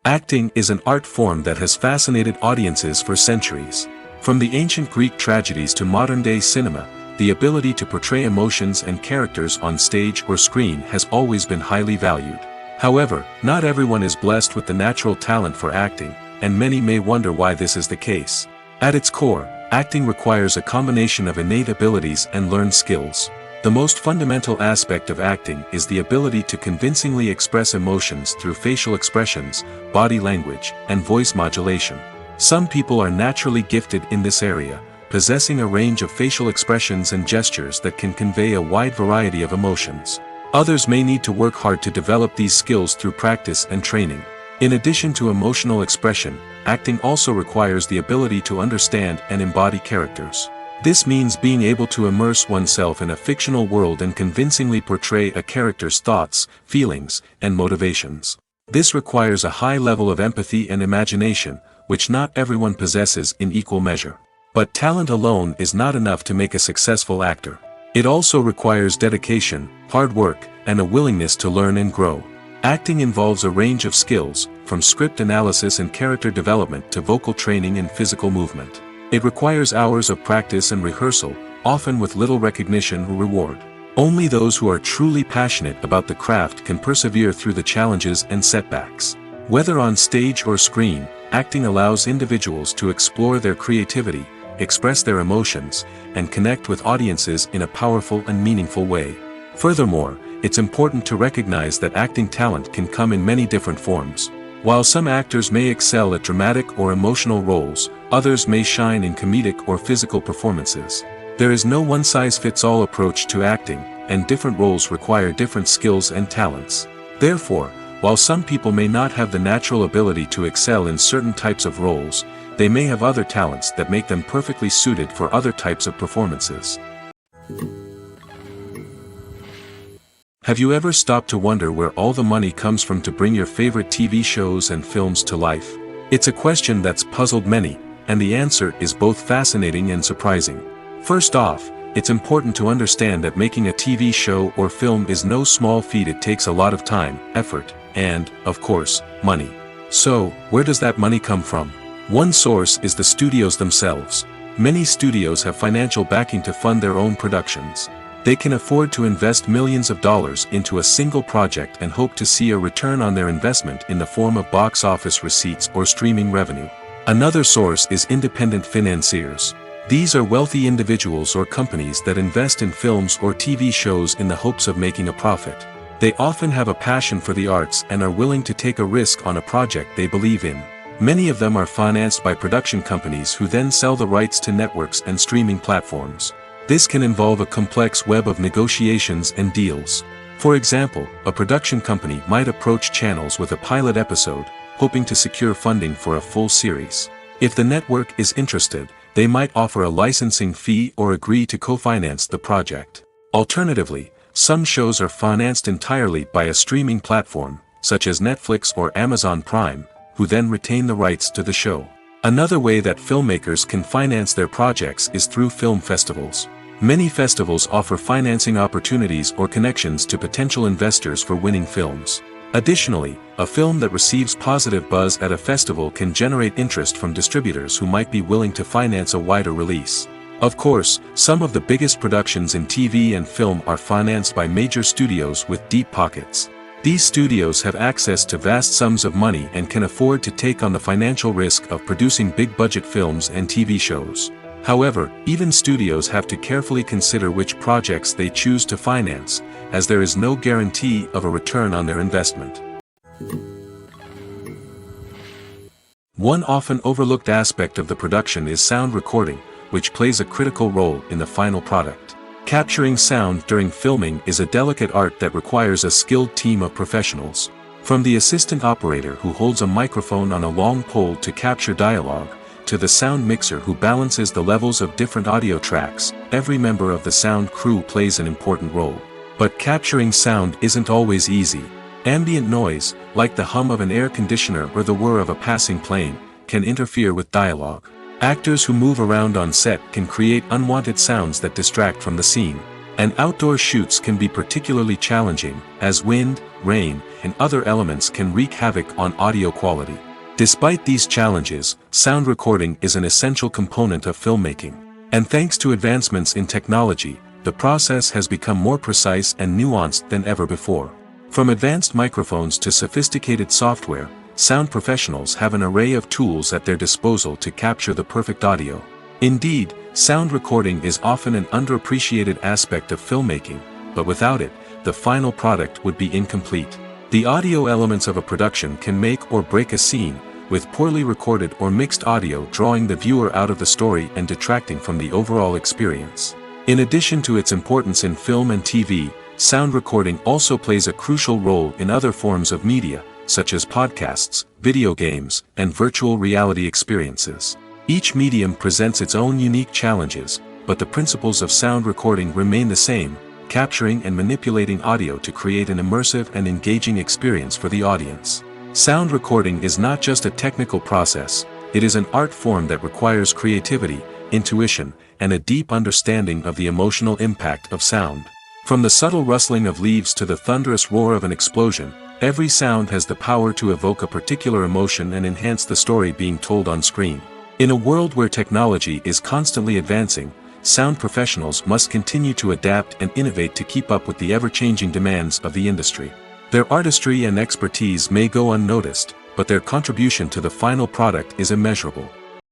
Acting is an art form that has fascinated audiences for centuries. From the ancient Greek tragedies to modern-day cinema, the ability to portray emotions and characters on stage or screen has always been highly valued. However, not everyone is blessed with the natural talent for acting, and many may wonder why this is the case. At its core, acting requires a combination of innate abilities and learned skills. The most fundamental aspect of acting is the ability to convincingly express emotions through facial expressions, body language, and voice modulation. Some people are naturally gifted in this area, possessing a range of facial expressions and gestures that can convey a wide variety of emotions. Others may need to work hard to develop these skills through practice and training. In addition to emotional expression, acting also requires the ability to understand and embody characters. This means being able to immerse oneself in a fictional world and convincingly portray a character's thoughts, feelings, and motivations. This requires a high level of empathy and imagination, which not everyone possesses in equal measure. But talent alone is not enough to make a successful actor. It also requires dedication, hard work, and a willingness to learn and grow. Acting involves a range of skills, from script analysis and character development to vocal training and physical movement. It requires hours of practice and rehearsal, often with little recognition or reward. Only those who are truly passionate about the craft can persevere through the challenges and setbacks. Whether on stage or screen, acting allows individuals to explore their creativity, express their emotions, and connect with audiences in a powerful and meaningful way. Furthermore, it's important to recognize that acting talent can come in many different forms. While some actors may excel at dramatic or emotional roles, others may shine in comedic or physical performances. There is no one-size-fits-all approach to acting, and different roles require different skills and talents. Therefore, while some people may not have the natural ability to excel in certain types of roles, they may have other talents that make them perfectly suited for other types of performances. Have you ever stopped to wonder where all the money comes from to bring your favorite TV shows and films to life? It's a question that's puzzled many, and the answer is both fascinating and surprising. First off, it's important to understand that making a TV show or film is no small feat. It takes a lot of time, effort, and, of course, money. So, where does that money come from? One source is the studios themselves. Many studios have financial backing to fund their own productions. They can afford to invest millions of dollars into a single project and hope to see a return on their investment in the form of box office receipts or streaming revenue. Another source is independent financiers. These are wealthy individuals or companies that invest in films or TV shows in the hopes of making a profit. They often have a passion for the arts and are willing to take a risk on a project they believe in. Many of them are financed by production companies who then sell the rights to networks and streaming platforms. This can involve a complex web of negotiations and deals. For example, a production company might approach channels with a pilot episode, hoping to secure funding for a full series. If the network is interested, they might offer a licensing fee or agree to co-finance the project. Alternatively, some shows are financed entirely by a streaming platform, such as Netflix or Amazon Prime, who then retain the rights to the show. Another way that filmmakers can finance their projects is through film festivals. Many festivals offer financing opportunities or connections to potential investors for winning films. Additionally, a film that receives positive buzz at a festival can generate interest from distributors who might be willing to finance a wider release. Of course, some of the biggest productions in TV and film are financed by major studios with deep pockets. These studios have access to vast sums of money and can afford to take on the financial risk of producing big-budget films and TV shows. However, even studios have to carefully consider which projects they choose to finance, as there is no guarantee of a return on their investment. One often overlooked aspect of the production is sound recording, which plays a critical role in the final product. Capturing sound during filming is a delicate art that requires a skilled team of professionals. From the assistant operator who holds a microphone on a long pole to capture dialogue, to the sound mixer who balances the levels of different audio tracks, every member of the sound crew plays an important role. But capturing sound isn't always easy. Ambient noise, like the hum of an air conditioner or the whir of a passing plane, can interfere with dialogue. Actors who move around on set can create unwanted sounds that distract from the scene. And outdoor shoots can be particularly challenging, as wind, rain, and other elements can wreak havoc on audio quality. Despite these challenges, sound recording is an essential component of filmmaking. And thanks to advancements in technology, the process has become more precise and nuanced than ever before. From advanced microphones to sophisticated software, sound professionals have an array of tools at their disposal to capture the perfect audio. Indeed, sound recording is often an underappreciated aspect of filmmaking, but without it, the final product would be incomplete. The audio elements of a production can make or break a scene, with poorly recorded or mixed audio drawing the viewer out of the story and detracting from the overall experience. In addition to its importance in film and TV, sound recording also plays a crucial role in other forms of media, such as podcasts, video games, and virtual reality experiences. Each medium presents its own unique challenges, but the principles of sound recording remain the same, capturing and manipulating audio to create an immersive and engaging experience for the audience. Sound recording is not just a technical process, it is an art form that requires creativity, intuition, and a deep understanding of the emotional impact of sound. From the subtle rustling of leaves to the thunderous roar of an explosion, every sound has the power to evoke a particular emotion and enhance the story being told on screen. In a world where technology is constantly advancing, sound professionals must continue to adapt and innovate to keep up with the ever-changing demands of the industry. Their artistry and expertise may go unnoticed, but their contribution to the final product is immeasurable.